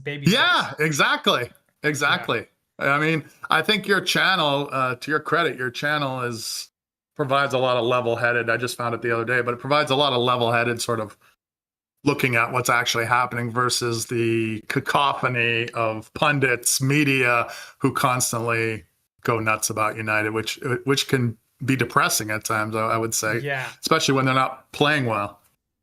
Baby steps. Yeah, exactly. Yeah. I mean, I think your channel, to your credit, your channel provides a lot of level-headed. I just found it the other day, but it provides a lot of level-headed sort of looking at what's actually happening versus the cacophony of pundits, media who constantly go nuts about United, which can be depressing at times, I would say. Yeah. Especially when they're not playing well.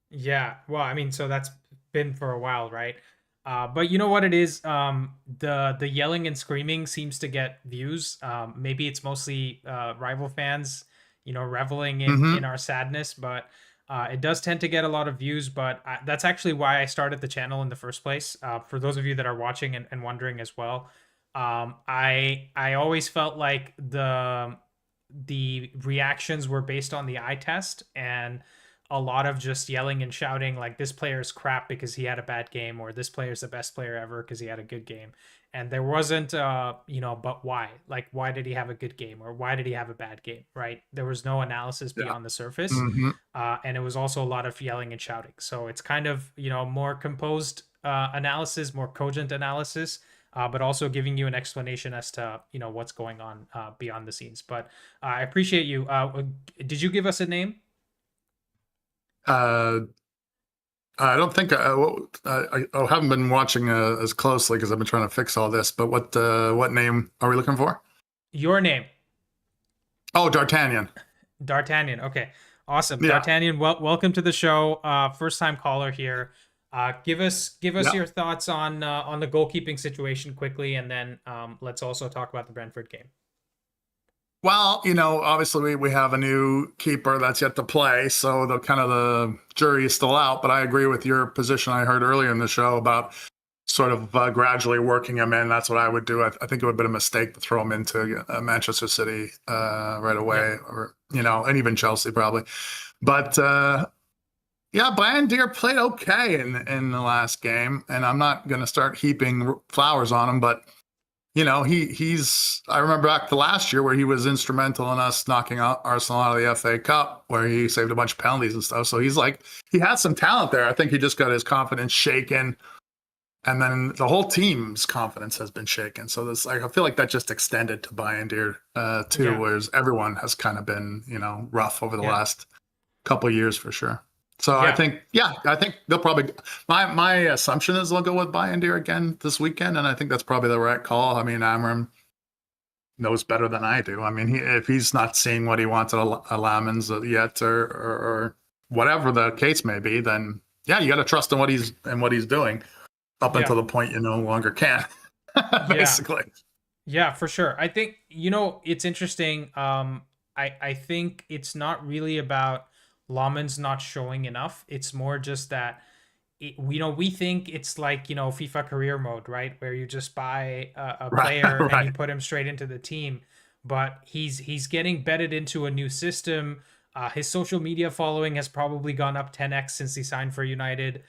Yeah. Well, I mean, so that's been for a while, right? But you know what it is? The yelling and screaming seems to get views. Maybe it's mostly rival fans, reveling in our sadness, but it does tend to get a lot of views. But that's actually why I started the channel in the first place. For those of you that are watching and wondering as well, I always felt like the reactions were based on the eye test, and a lot of just yelling and shouting like this player's crap because he had a bad game, or this player's the best player ever because he had a good game. And there wasn't but why? Like, why did he have a good game, or why did he have a bad game, right? There was no analysis beyond the surface. And it was also a lot of yelling and shouting. So it's kind of, more composed analysis, more cogent analysis, but also giving you an explanation as to, what's going on beyond the scenes. But I appreciate you. Did you give us a name? I don't think I haven't been watching as closely because I've been trying to fix all this. But what name are we looking for? Your name. Oh, D'Artagnan. D'Artagnan. Okay, awesome. Yeah. D'Artagnan, welcome to the show. First time caller here. Give us your thoughts on the goalkeeping situation quickly, and then let's also talk about the Brentford game. Well, obviously we have a new keeper that's yet to play, so the jury is still out. But I agree with your position I heard earlier in the show about sort of gradually working him in. That's what I would do. I think it would have been a mistake to throw him into Manchester City right away, or and even Chelsea probably. But Brian Deere played okay in the last game, and I'm not going to start heaping flowers on him, but. He's. I remember back to last year where he was instrumental in us knocking out Arsenal out of the FA Cup, where he saved a bunch of penalties and stuff. So he has some talent there. I think he just got his confidence shaken And then the whole team's confidence has been shaken. So this, like, I feel like that just extended to Bayern too, whereas everyone has kind of been, rough over the last couple of years for sure. So I think they'll probably. My assumption is they'll go with Bayern again this weekend, and I think that's probably the right call. I mean, Amorim knows better than I do. I mean, if he's not seeing what he wants at Lammens yet, or whatever the case may be, then you got to trust in what he's doing. Up until the point you no longer can, basically. Yeah, for sure. I think, it's interesting. I think it's not really about Lammens not showing enough. It's more just that, we think it's like, FIFA career mode, right? Where you just buy a player and you put him straight into the team. But he's getting bedded into a new system. His social media following has probably gone up 10x since he signed for United.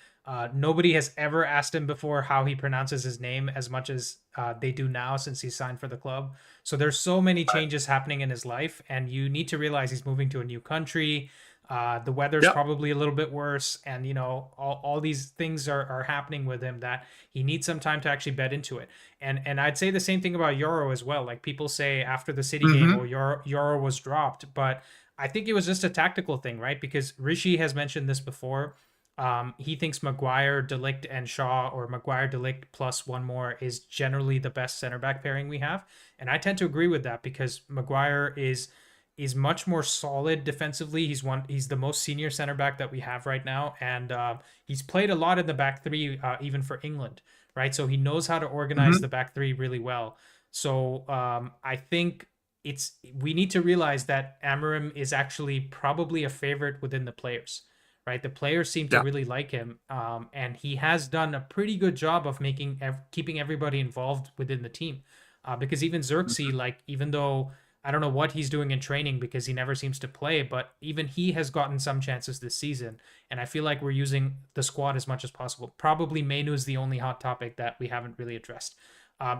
Nobody has ever asked him before how he pronounces his name as much as they do now since he signed for the club. So there's so many changes happening in his life, and you need to realize he's moving to a new country. The weather's probably a little bit worse, and all these things are happening with him that he needs some time to actually bed into it. And I'd say the same thing about Euro as well. Like, people say after the City game, Euro was dropped, but I think it was just a tactical thing, right? Because Richie has mentioned this before. He thinks Maguire, De Ligt, and Shaw, or Maguire, De Ligt plus one more, is generally the best center back pairing we have. And I tend to agree with that, because Maguire is much more solid defensively. He's the most senior center back that we have right now, and he's played a lot in the back three, even for England, right? So he knows how to organize the back three really well. So I think we need to realize that Amorim is actually probably a favorite within the players. Right, the players seem to really like him, and he has done a pretty good job of keeping everybody involved within the team. Because even Xerxes, like, even though I don't know what he's doing in training because he never seems to play, but even he has gotten some chances this season, and I feel like we're using the squad as much as possible. Probably Mainu is the only hot topic that we haven't really addressed.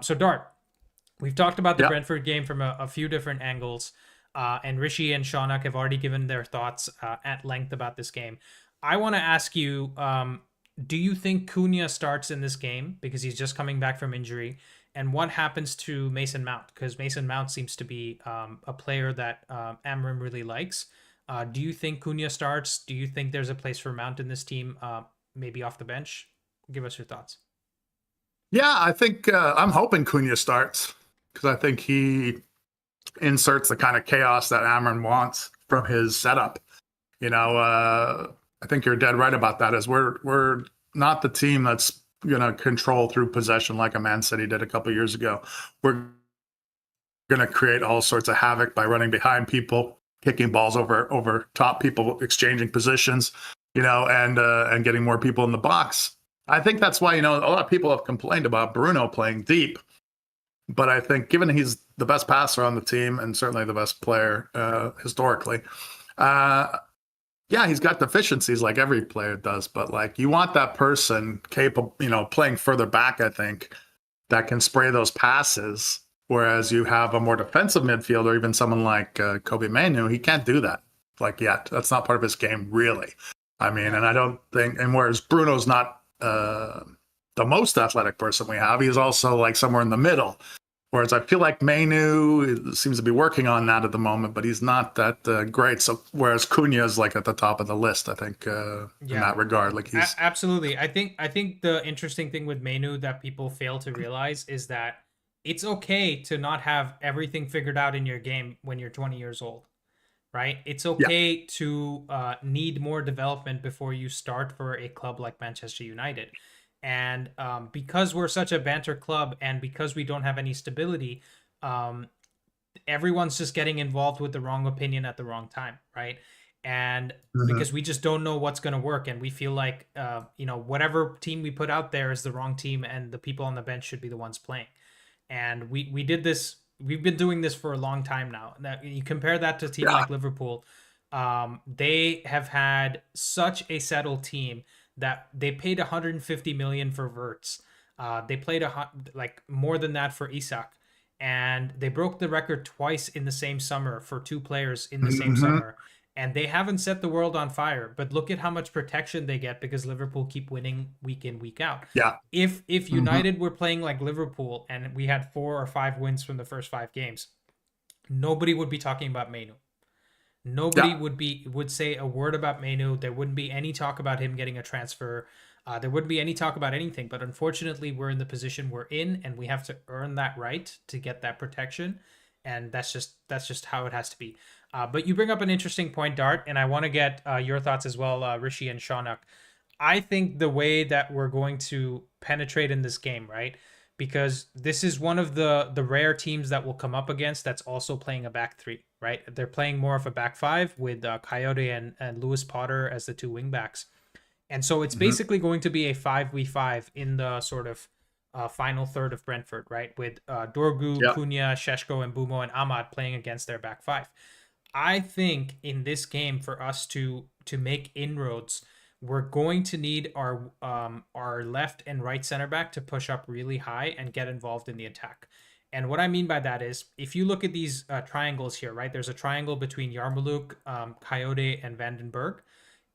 So Dart, we've talked about the Brentford game from a few different angles. And Richie and Shaunak have already given their thoughts at length about this game. I want to ask you, do you think Cunha starts in this game because he's just coming back from injury? And what happens to Mason Mount? Because Mason Mount seems to be a player that Amorim really likes. Do you think Cunha starts? Do you think there's a place for Mount in this team, maybe off the bench? Give us your thoughts. Yeah, I think I'm hoping Cunha starts, because I think he inserts the kind of chaos that Amorim wants from his setup. I think you're dead right about that. As we're not the team that's going to control through possession like a Man City did a couple of years ago. We're going to create all sorts of havoc by running behind people, kicking balls over top people, exchanging positions, and getting more people in the box. I think that's why, a lot of people have complained about Bruno playing deep. But I think, given he's the best passer on the team and certainly the best player historically, he's got deficiencies like every player does. But, like, you want that person capable, playing further back, I think, that can spray those passes. Whereas you have a more defensive midfielder, even someone like Kobe Mainu, he can't do that yet. That's not part of his game, really. I mean, and I don't think, and whereas Bruno's not the most athletic person we have, he's also like somewhere in the middle. Whereas I feel like Mainu seems to be working on that at the moment, but he's not that great. So whereas Cunha is like at the top of the list, I think in that regard, like he's absolutely. I think the interesting thing with Mainu that people fail to realize is that it's okay to not have everything figured out in your game when you're 20 years old, right? It's okay to need more development before you start for a club like Manchester United. And because we're such a banter club and because we don't have any stability, everyone's just getting involved with the wrong opinion at the wrong time, right? And because we just don't know what's going to work, and we feel like, whatever team we put out there is the wrong team, and the people on the bench should be the ones playing. And we did this. We've been doing this for a long time now. Now you compare that to a team like Liverpool. They have had such a settled team that they paid 150 million for Wirtz. They played more than that for Isak, and they broke the record twice in the same summer for two players in the same summer. and they haven't set the world on fire. But look at how much protection they get because Liverpool keep winning week in, week out. Yeah. If United were playing like Liverpool and we had 4 or 5 wins from the first 5 games, nobody would be talking about Mainu. Nobody would say a word about Mainu. There wouldn't be any talk about him getting a transfer. There wouldn't be any talk about anything. But unfortunately, we're in the position we're in, and we have to earn that right to get that protection. And that's just how it has to be. But you bring up an interesting point, Dart, and I want to get your thoughts as well, Rishi and Shaunak. I think the way that we're going to penetrate in this game, right? Because this is one of the rare teams that we'll come up against that's also playing a back 3, right? They're playing more of a back 5 with Coyote and Lewis Potter as the 2 wingbacks. And so it's basically going to be a 5v5 in the sort of final third of Brentford, right? With Dorgu, Cunha, Šeško, and Bumo and Ahmad playing against their back 5. I think in this game, for us to make inroads, we're going to need our left and right center back to push up really high and get involved in the attack. And what I mean by that is, if you look at these triangles here, right? There's a triangle between Yarmouk, Coyote, and Vandenberg.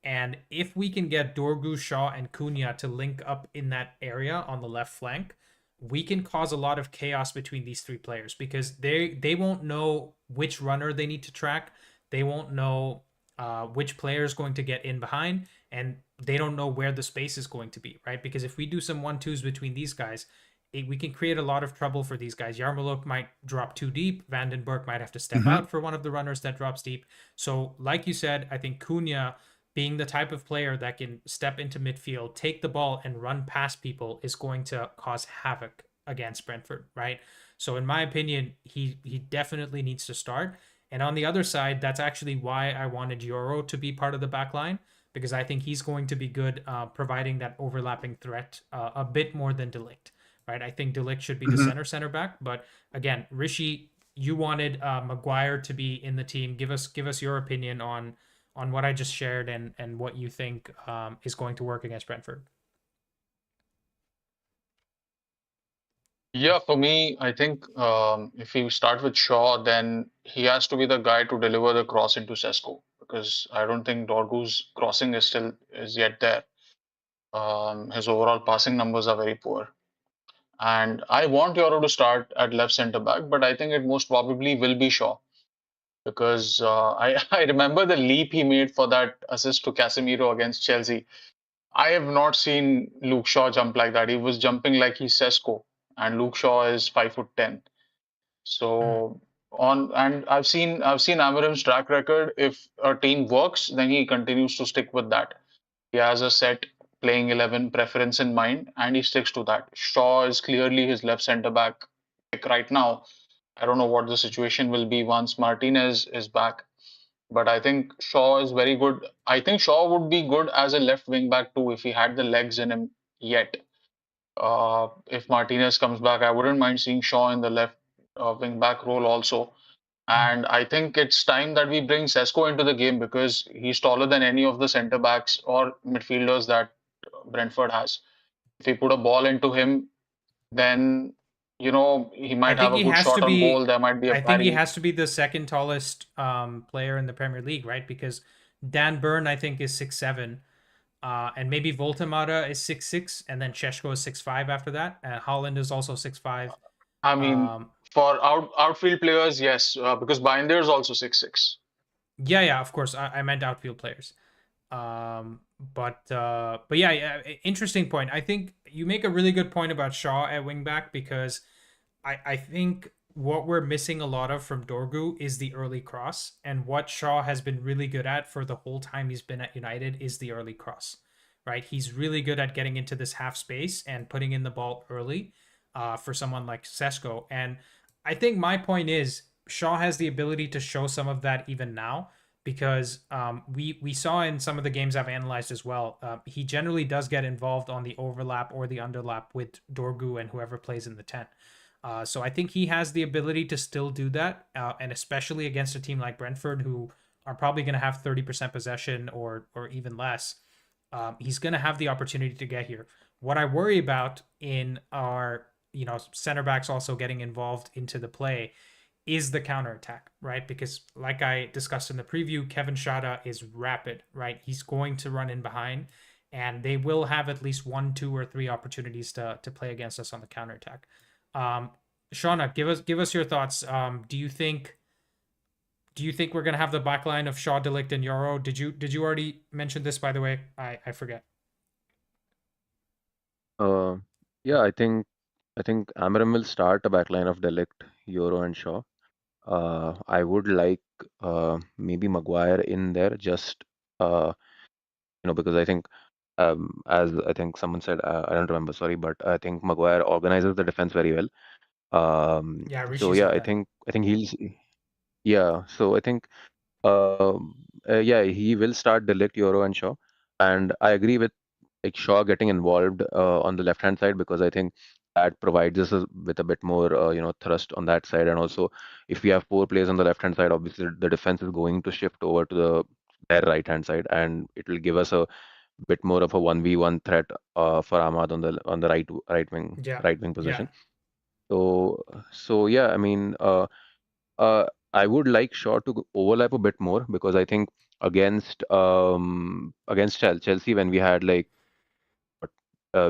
And if we can get Dorgu, Shaw, and Cunha to link up in that area on the left flank, we can cause a lot of chaos between these 3 players because they won't know which runner they need to track. They won't know which player is going to get in behind, and they don't know where the space is going to be, right? Because if we do some 1-2s between these guys, we can create a lot of trouble for these guys. Yarmouk might drop too deep. Vandenberg might have to step out for one of the runners that drops deep. So like you said, I think Cunha, being the type of player that can step into midfield, take the ball, and run past people is going to cause havoc against Brentford, right? So in my opinion, he definitely needs to start. And on the other side, that's actually why I wanted Yoro to be part of the back line, because I think he's going to be good providing that overlapping threat a bit more than De Ligt, right? I think De Ligt should be the center back. But again, Rishi, you wanted Maguire to be in the team. Give us your opinion on what I just shared and what you think is going to work against Brentford. Yeah, for me, I think if we start with Shaw, then he has to be the guy to deliver the cross into Sesko, because I don't think Dorgu's crossing is yet there. His overall passing numbers are very poor. And I want Yoro to start at left centre back, but I think it most probably will be Shaw, because I remember the leap he made for that assist to Casemiro against Chelsea. I have not seen Luke Shaw jump like that. He was jumping like he's Sesko, and Luke Shaw is 5'10". So and I've seen Amorim's track record. If a team works, then he continues to stick with that. He has a set playing 11 preference in mind, and he sticks to that. Shaw is clearly his left centre back pick right now. I don't know what the situation will be once Martinez is back, but I think Shaw is very good. I think Shaw would be good as a left wing back too if he had the legs in him yet. If Martinez comes back, I wouldn't mind seeing Shaw in the left wing back role also. And I think it's time that we bring Sesko into the game because he's taller than any of the centre backs or midfielders that Brentford has. If we put a ball into him, then he might have a good shot on goal. There might be a I think he has to be the second tallest player in the Premier League, right? Because Dan Burn, I think, is 6'7", and maybe Voltemata is 6'6", and then Šeško is 6'5" after that. Holland is also 6'5". I mean, for outfield players, yes, because Binder is also 6'6". Yeah, of course. I meant outfield players. But yeah, interesting point. I think you make a really good point about Shaw at wingback because I think what we're missing a lot of from Dorgu is the early cross, and what Shaw has been really good at for the whole time he's been at United is the early cross, right? He's really good at getting into this half space and putting in the ball early for someone like Sesko. And I think my point is Shaw has the ability to show some of that even now, because we saw in some of the games I've analyzed as well, he generally does get involved on the overlap or the underlap with Dorgu and whoever plays in the 10. So I think he has the ability to still do that, and especially against a team like Brentford, who are probably going to have 30% possession or even less. He's going to have the opportunity to get here. What I worry about in our center backs also getting involved into the play is the counterattack, right? Because like I discussed in the preview, Kevin Shada is rapid, right? He's going to run in behind, and they will have at least 1, 2, or 3 opportunities to play against us on the counterattack. Shauna, give us your thoughts. Do you think we're gonna have the back line of Shaw, De Ligt, and Euro? Did you already mention this, by the way? I forget. Yeah, I think Amorim will start a backline of De Ligt, Euro, and Shaw. I would like maybe Maguire in there, just because I think, as I think someone said, I don't remember, sorry, but I think Maguire organizes the defense very well. Yeah, So Richie yeah, said I that. think yeah. So I think yeah, he will start De Ligt, Euro, and Shaw, and I agree with like Shaw getting involved on the left hand side, because I think that provides us with a bit more thrust on that side. And also, if we have 4 players on the left hand side, obviously the defense is going to shift over to their right hand side, and it will give us a bit more of a 1v1 threat for Ahmad on the Yeah, right wing yeah, position. So yeah, I mean, I would like Shaw to overlap a bit more, because I think against Chelsea, when we had like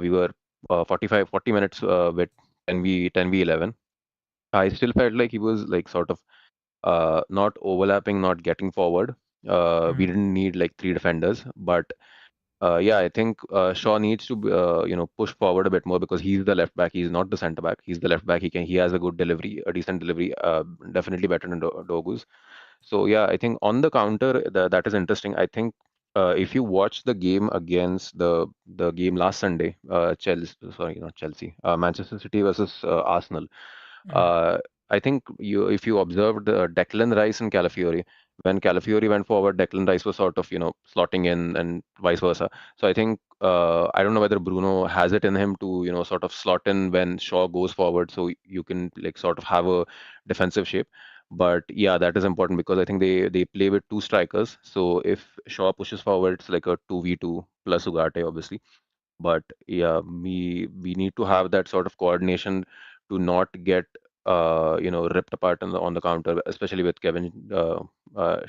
we were 40 minutes with 10v11. I still felt like he was like sort of not overlapping, not getting forward. We didn't need like 3 defenders, but yeah, I think Shaw needs to push forward a bit more, because he's the left back. He's not the centre back. He's the left back. He has a good delivery, a decent delivery, definitely better than Dogu's. So yeah, I think on the counter, that is interesting. I think if you watch the game against the game last Sunday, not Chelsea, Manchester City versus Arsenal. Uh, I think if you observed Declan Rice and Calafiori, when Calafiori went forward, Declan Rice was sort of slotting in, and vice versa. So I think I don't know whether Bruno has it in him to sort of slot in when Shaw goes forward, so you can like sort of have a defensive shape. But yeah, that is important, because I think they play with 2 strikers. So if Shaw pushes forward, it's like a 2v2 plus Ugarte, obviously. But yeah, we need to have that sort of coordination to not get ripped apart on the counter, especially with Kevin I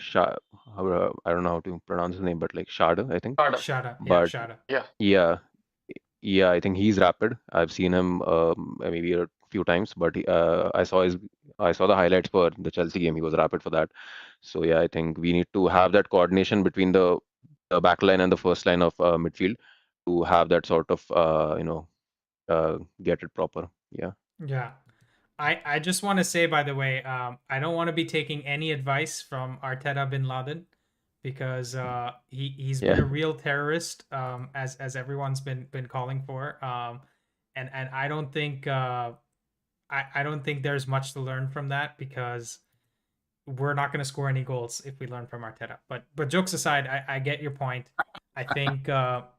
don't know how to pronounce his name, but like Schade, I think. Harder. Shada, yeah, But Shada. Yeah. yeah, yeah, I think he's rapid. I've seen him maybe a few times, but I saw the highlights for the Chelsea game. He was rapid for that. So yeah, I think we need to have that coordination between the back line and the first line of midfield to have that sort of get it proper. Yeah. Yeah. I just want to say, by the way, I don't want to be taking any advice from Arteta bin Laden, because he's been Yeah. a real terrorist, as everyone's been calling for, and I don't think I don't think there's much to learn from that, because we're not going to score any goals if we learn from Arteta. But jokes aside, I get your point. I think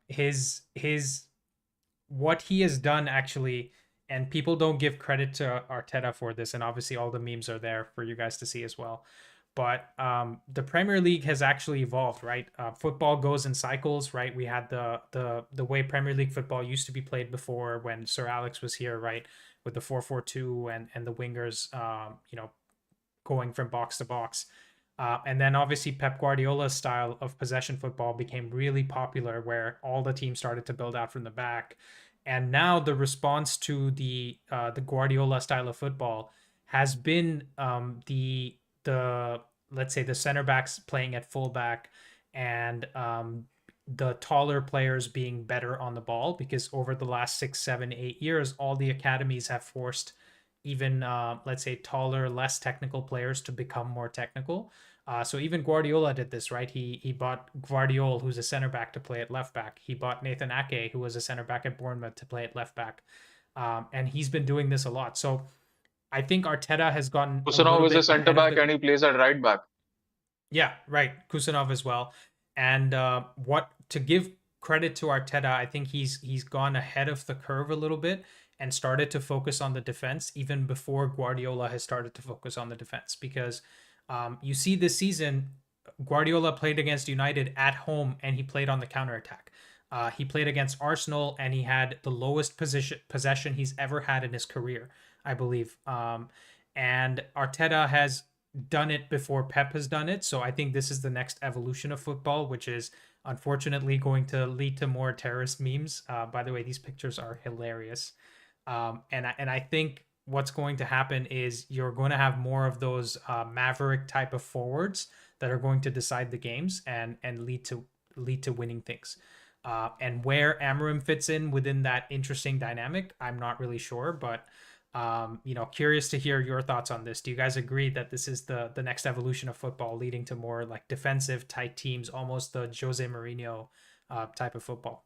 his what he has done, actually, and people don't give credit to Arteta for this, and obviously all the memes are there for you guys to see as well. But the Premier League has actually evolved, right? Football goes in cycles, right? We had the way Premier League football used to be played before, when Sir Alex was here, right, with the 4-4-2 and the wingers, going from box to box. And then obviously Pep Guardiola's style of possession football became really popular, where all the teams started to build out from the back. And now the response to the Guardiola style of football has been the let's say the center backs playing at fullback, and the taller players being better on the ball, because over the last 6, 7, 8 years, all the academies have forced even let's say taller, less technical players to become more technical. So even Guardiola did this, right? He bought Guardiola, who's a center back, to play at left back. He bought Nathan Ake, who was a center back at Bournemouth, to play at left back. And he's been doing this a lot. So I think Arteta has gotten a little Kusanov is a bit centre ahead of back the. and he plays at right back. Yeah, right. Kusanov as well. And what to give credit to Arteta, I think he's gone ahead of the curve a little bit and started to focus on the defense even before Guardiola has started to focus on the defense. Because you see this season, Guardiola played against United at home and he played on the counterattack. He played against Arsenal and he had the lowest possession he's ever had in his career, I believe. and Arteta has done it before Pep has done it. So I think this is the next evolution of football, which is unfortunately going to lead to more terrorist memes. By the way, these pictures are hilarious. And I think what's going to happen is you're going to have more of those maverick type of forwards that are going to decide the games and lead to winning things. And where Amorim fits in within that interesting dynamic, I'm not really sure, but curious to hear your thoughts on this. Do you guys agree that this is the next evolution of football, leading to more like defensive tight teams, almost the Jose Mourinho type of football?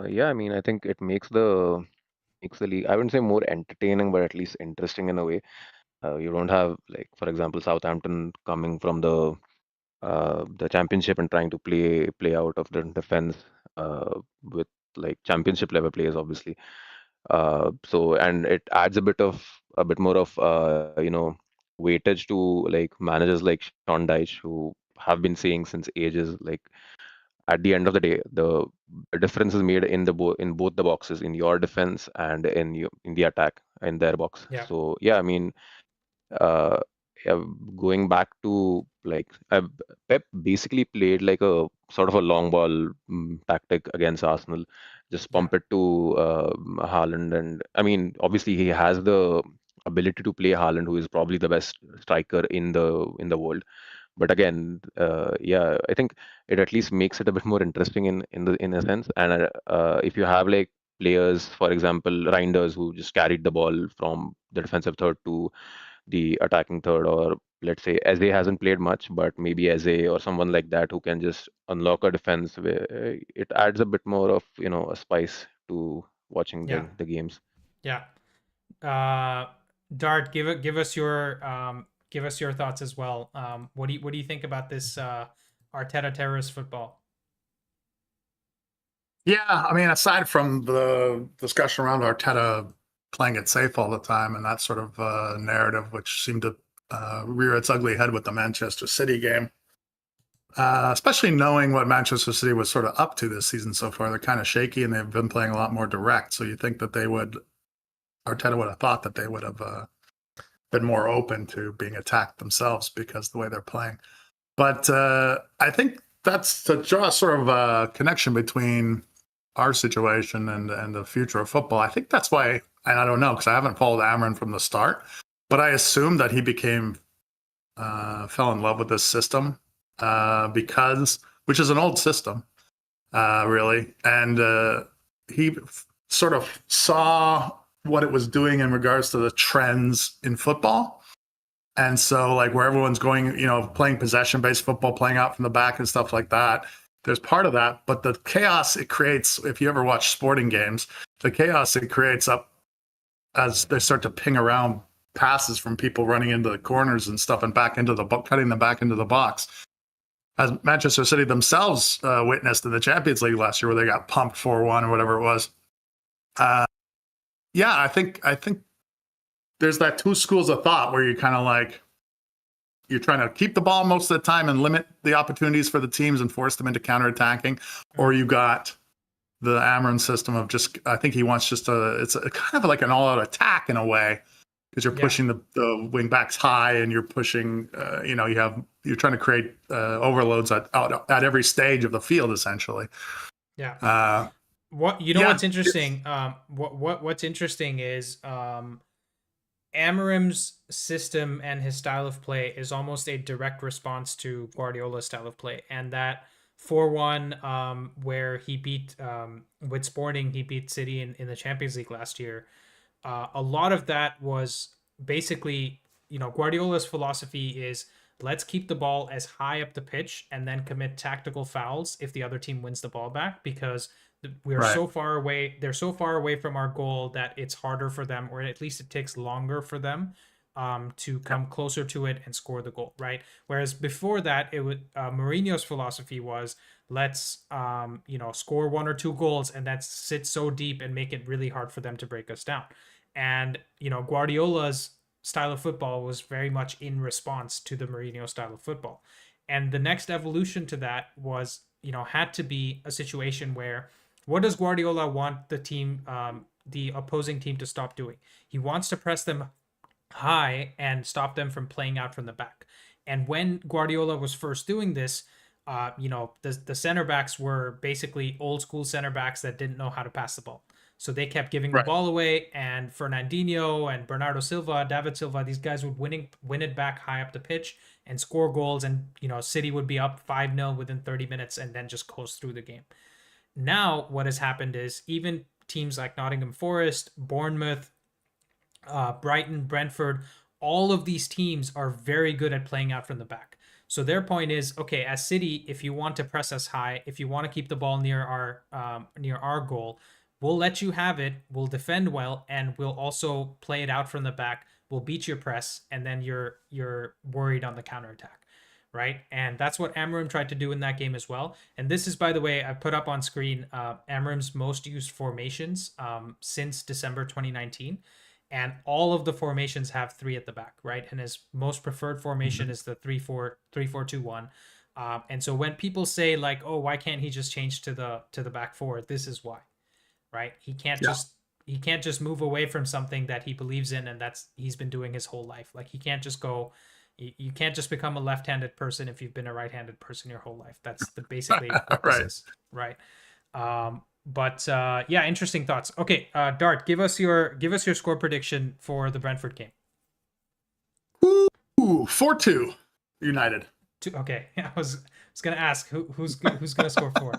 Yeah, I mean, I think it makes the league, I wouldn't say more entertaining, but at least interesting in a way. You don't have, like, for example, Southampton coming from the championship and trying to play out of the defense with like championship level players, obviously. So and it adds a bit more of weightage to like managers like Sean Dyche, who have been saying since ages, like, at the end of the day, the difference is made in in both the boxes, in your defense and in the attack in their box. Yeah. So yeah, I mean, uh, yeah, going back to like Pep basically played like a sort of a long ball tactic against Arsenal. Just pump it to Haaland, and I mean, obviously he has the ability to play Haaland, who is probably the best striker in the world. But again, yeah, I think it at least makes it a bit more interesting in a sense. And if you have like players, for example, Reinders, who just carried the ball from the defensive third to the attacking third, or let's say Eze hasn't played much, but maybe Eze or someone like that who can just unlock a defense, where it adds a bit more of a spice to watching Yeah. the games. Yeah. Dart, give us your thoughts as well. What do you think about this Arteta terrorist football? Yeah, I mean, aside from the discussion around Arteta playing it safe all the time and that sort of narrative, which seemed to rear its ugly head with the Manchester City game, especially knowing what Manchester City was sort of up to this season so far. They're kind of shaky and they've been playing a lot more direct. So you think that Arteta would have thought that they would have been more open to being attacked themselves because of the way they're playing. But I think that's to draw sort of a connection between our situation and the future of football. I think that's why, and I don't know, because I haven't followed Amorim from the start, but I assume that he fell in love with this system which is an old system, really. And he sort of saw what it was doing in regards to the trends in football. And so, like, where everyone's going, playing possession-based football, playing out from the back and stuff like that, there's part of that. But the chaos it creates, if you ever watch sporting games, the chaos it creates up as they start to ping around passes from people running into the corners and stuff and cutting them back into the box. As Manchester City themselves witnessed in the Champions League last year, where they got pumped 4-1 or whatever it was. Yeah, I think there's that two schools of thought where you kind of like, you're trying to keep the ball most of the time and limit the opportunities for the teams and force them into counterattacking, or you got the Amorim system of just, I think he wants it's a kind of like an all-out attack in a way, because you're pushing the wing backs high and you're pushing, you're trying to create overloads at every stage of the field, essentially. Yeah. What's interesting? What's interesting is Amorim's system and his style of play is almost a direct response to Guardiola's style of play, and that 4-1 where he beat with Sporting, he beat City in the Champions League last year. A lot of that was basically, Guardiola's philosophy is, let's keep the ball as high up the pitch and then commit tactical fouls if the other team wins the ball back, because we're so far away. They're so far away from our goal that it's harder for them, or at least it takes longer for them to come closer to it and score the goal, right? Whereas before that, it would Mourinho's philosophy was, let's score 1 or 2 goals and that's sit so deep and make it really hard for them to break us down. And Guardiola's style of football was very much in response to the Mourinho style of football. And the next evolution to that was, had to be a situation where, what does Guardiola want the team the opposing team to stop doing. He wants to press them high and stop them from playing out from the back. And when Guardiola was first doing this, the center backs were basically old school center backs that didn't know how to pass the ball. So they kept giving the ball away, and Fernandinho and Bernardo Silva, David Silva, these guys would win it back high up the pitch and score goals, and City would be up 5-0 within 30 minutes and then just coast through the game. Now what has happened is even teams like Nottingham Forest, Bournemouth, Brighton, Brentford, all of these teams are very good at playing out from the back. So their point is, okay, as City, if you want to press us high, if you want to keep the ball near our goal, we'll let you have it, we'll defend well, and we'll also play it out from the back. We'll beat your press, and then you're worried on the counterattack, right? And that's what Amorim tried to do in that game as well. And this is, by the way, I put up on screen Amorim's most used formations since December 2019. And all of the formations have 3 at the back, right? And his most preferred formation is the 3-4-2-1. And so when people say like, "Oh, why can't he just change to the back 4?" This is why, right? He can't just move away from something that he believes in, and he's been doing his whole life. Like, he can't just go. You can't just become a left-handed person if you've been a right-handed person your whole life. That's basically what this is, right? But yeah, interesting thoughts. Okay, Dart, give us your score prediction for the Brentford game. Ooh, 4-2 United. Okay, I was gonna ask who's gonna score 4.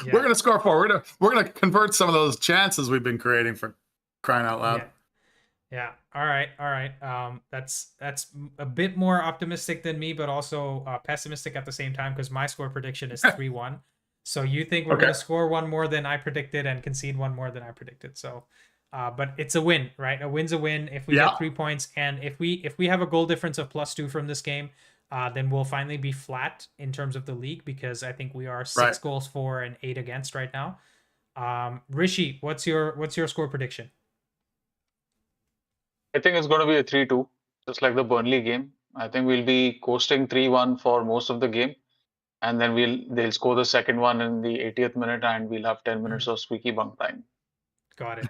Yeah. We're gonna score 4. We're gonna convert some of those chances we've been creating, for crying out loud. Yeah. All right. That's a bit more optimistic than me, but also pessimistic at the same time, because my score prediction is 3-1. So you think we're going to score 1 more than I predicted and concede 1 more than I predicted. So, but it's a win, right? A win's a win. If we get 3 points, and if we have a goal difference of +2 from this game, then we'll finally be flat in terms of the league, because I think we are 6 goals for and 8 against right now. Richie, what's your score prediction? I think it's going to be a 3-2, just like the Burnley game. I think we'll be coasting 3-1 for most of the game. And then they'll score the second one in the 80th minute, and we'll have 10 minutes of squeaky bum time. Got it.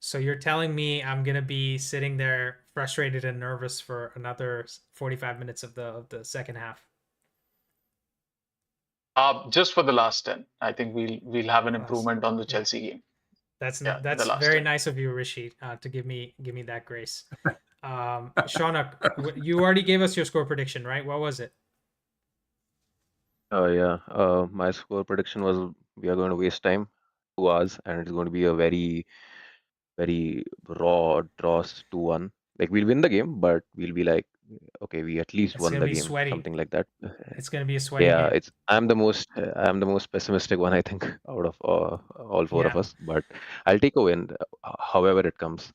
So you're telling me I'm gonna be sitting there frustrated and nervous for another 45 minutes of the second half? Just for the last 10, I think we'll have an improvement on the Chelsea game. That's very nice of you, Rishi, to give me that grace. Shaunak, you already gave us your score prediction, right? What was it? My score prediction was we are going to waste time, 2 hours, and it's going to be a very, very raw draw, 2-1. Like, we'll win the game, but we'll be like, okay, we at least won the game, sweaty. Something like that. It's going to be a sweaty game. I'm the most pessimistic one, I think, out of all 4 of us. But I'll take a win, however it comes.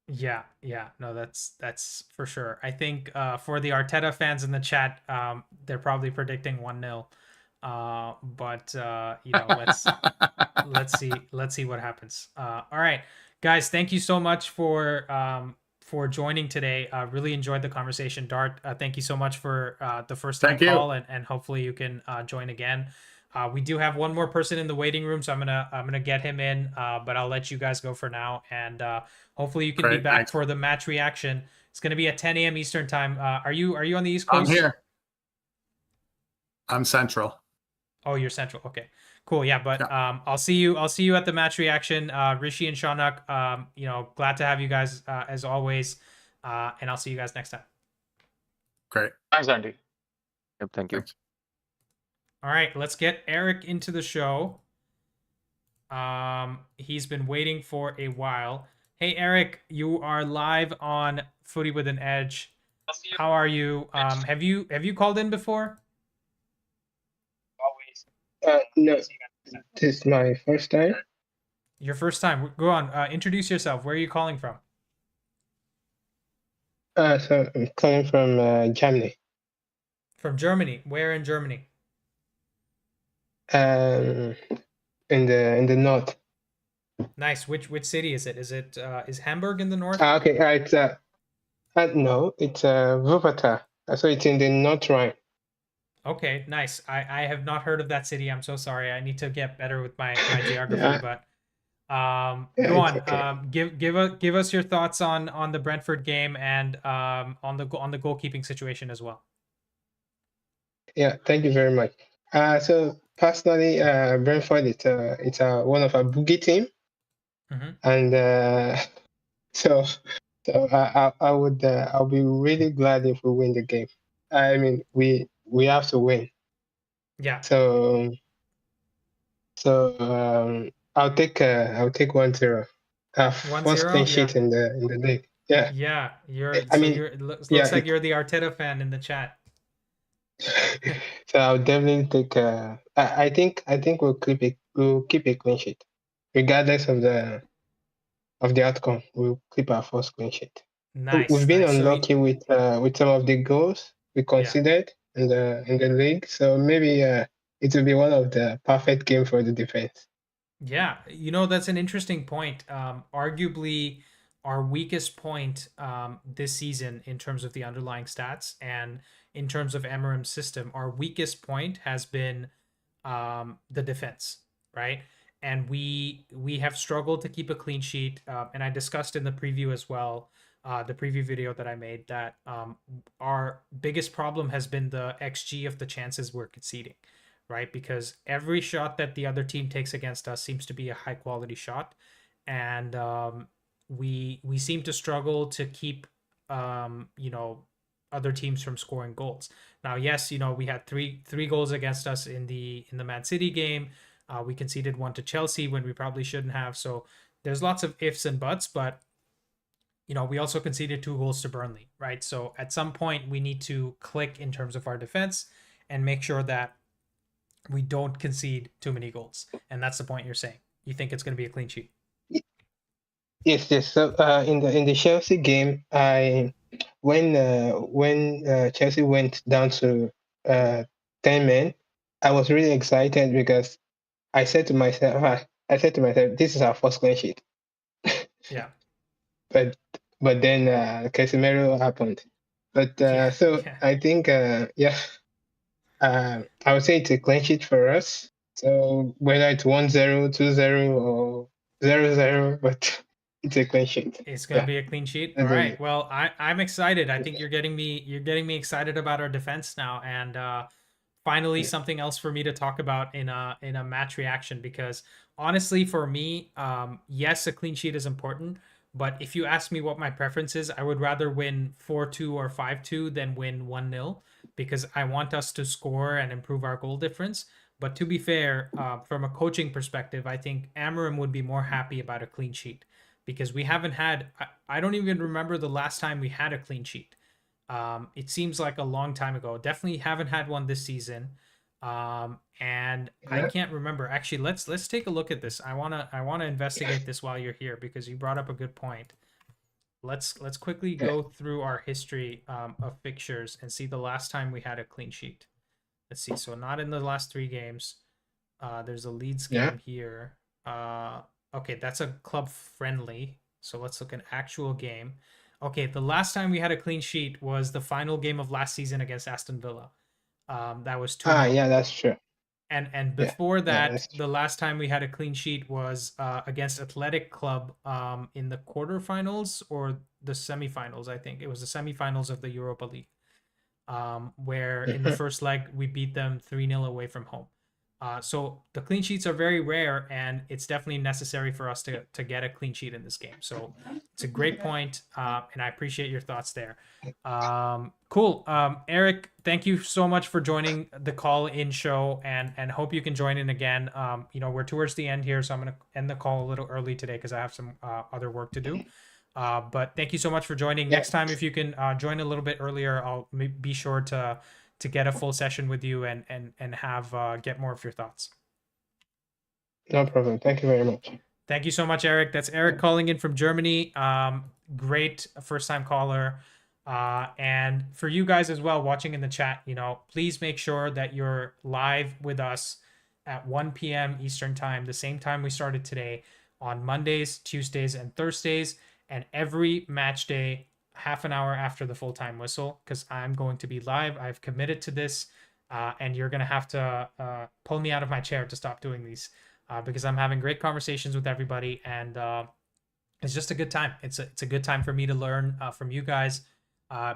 Yeah, no, that's for sure. I think for the Arteta fans in the chat, they're probably predicting 1-0. But let's see what happens. All right, guys, thank you so much for joining today. Really enjoyed the conversation. Dart, thank you so much for the first time call, and hopefully you can join again. We do have 1 more person in the waiting room, so I'm gonna get him in, but I'll let you guys go for now, and hopefully you can be back for the match reaction. It's gonna be at 10 a.m. Eastern time. Are you on the East Coast? I'm here. I'm Central. Oh, you're Central. Okay, cool. Yeah, but I'll see you at the match reaction. Rishi and Shaunak, glad to have you guys as always, and I'll see you guys next time. Great. Thanks, Andy. Yep, thank you. Thanks. All right, let's get Eric into the show. He's been waiting for a while. Hey, Eric, you are live on Footy with an Edge. How are you? Have you called in before? No, this is my first time. Your first time. Go on. Introduce yourself. Where are you calling from? So I'm calling from Germany. From Germany. Where in Germany? In the north. Nice. Which city is it? Is Hamburg in the north? Okay. No, it's Wuppertal. So it's in the North Rhine. Okay, nice. I have not heard of that city. I'm so sorry. I need to get better with my geography, Yeah, but yeah, go it's on. okay. Give us your thoughts on the Brentford game and on the goalkeeping situation as well. Yeah, thank you very much. So personally, Brentford it's one of our boogie team, and so I'll be really glad if we win the game. I mean, we have to win. Yeah. So I'll take 1-0. 1-0. First clean Yeah. sheet in the league. Yeah. Yeah. I mean, It looks yeah. like you're the Arteta fan in the chat. So I'll definitely take. I think we'll keep it. We'll keep a clean sheet, regardless of the outcome. We'll keep our first clean sheet. Nice, We've been nice. So unlucky with some of the goals we conceded in the league. So maybe it will be one of the perfect game for the defense. yeah, that's an interesting point. Arguably, our weakest point this season in terms of the underlying stats and in terms of Amorim's system, our weakest point has been the defense, right? And we have struggled to keep a clean sheet. And I discussed in the preview as well, the preview video that I made, that our biggest problem has been the XG of the chances we're conceding, right? Because every shot that the other team takes against us seems to be a high quality shot, and we seem to struggle to keep other teams from scoring goals. Now, yes, we had three goals against us in the Man City game. We conceded one to Chelsea when we probably shouldn't have. So there's lots of ifs and buts, but we also conceded 2 goals to Burnley, right? So at some point we need to click in terms of our defense and make sure that we don't concede too many goals. And that's the point you're saying. You think it's going to be a clean sheet? Yes, yes. So in the Chelsea game, when Chelsea went down to 10 men, I was really excited because I said to myself, this is our first clean sheet. Yeah. But then Casemiro happened. But Yeah. I think I would say it's a clean sheet for us. So whether it's 1-0, 2-0, or 0-0, but it's a clean sheet. It's gonna be a clean sheet. All right. Well, I'm excited. I think you're getting me excited about our defense now, and finally something else for me to talk about in a match reaction. Because honestly, for me, yes, a clean sheet is important. But if you ask me what my preference is, I would rather win 4-2 or 5-2 than win 1-0, because I want us to score and improve our goal difference. But to be fair, from a coaching perspective, I think Amorim would be more happy about a clean sheet, because we haven't had. I don't even remember the last time we had a clean sheet. It seems like a long time ago. Definitely haven't had one this season. And I can't remember. Actually, let's take a look at this. I wanna investigate this while you're here, because you brought up a good point. Let's quickly go through our history of fixtures and see the last time we had a clean sheet. Let's see. So not in the last 3 games. There's a Leeds game here. Okay, that's a club friendly. So let's look at actual game. Okay, the last time we had a clean sheet was the final game of last season against Aston Villa. That was 2-0. Yeah, that's true. And before that, the last time we had a clean sheet was against Athletic Club in the quarterfinals or the semifinals. I think it was the semifinals of the Europa League, where in the first leg we beat them 3-0 away from home. So the clean sheets are very rare, and it's definitely necessary for us to get a clean sheet in this game. So it's a great point, and I appreciate your thoughts there. Cool. Eric, thank you so much for joining the call-in show, and hope you can join in again. We're towards the end here, so I'm going to end the call a little early today because I have some other work to do. But thank you so much for joining. Next time, if you can join a little bit earlier, I'll be sure to get a full session with you and have get more of your thoughts. No problem. Thank you very much. Thank you so much, Eric. That's Eric calling in from Germany. Great first-time caller. And for you guys as well watching in the chat, please make sure that you're live with us at 1 p.m. Eastern time, the same time we started today, on Mondays, Tuesdays, and Thursdays, and every match day half an hour after the full-time whistle, because I'm going to be live. I've committed to this. and you're gonna have to pull me out of my chair to stop doing these, because I'm having great conversations with everybody, and it's just a good time. It's a good time for me to learn from you guys,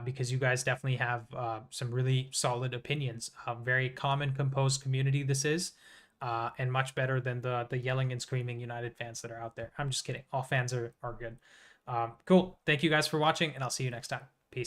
because you guys definitely have some really solid opinions. Very common, composed community this is, and much better than the yelling and screaming United fans that are out there. I'm just kidding. All fans are good. Cool. Thank you guys for watching, and I'll see you next time.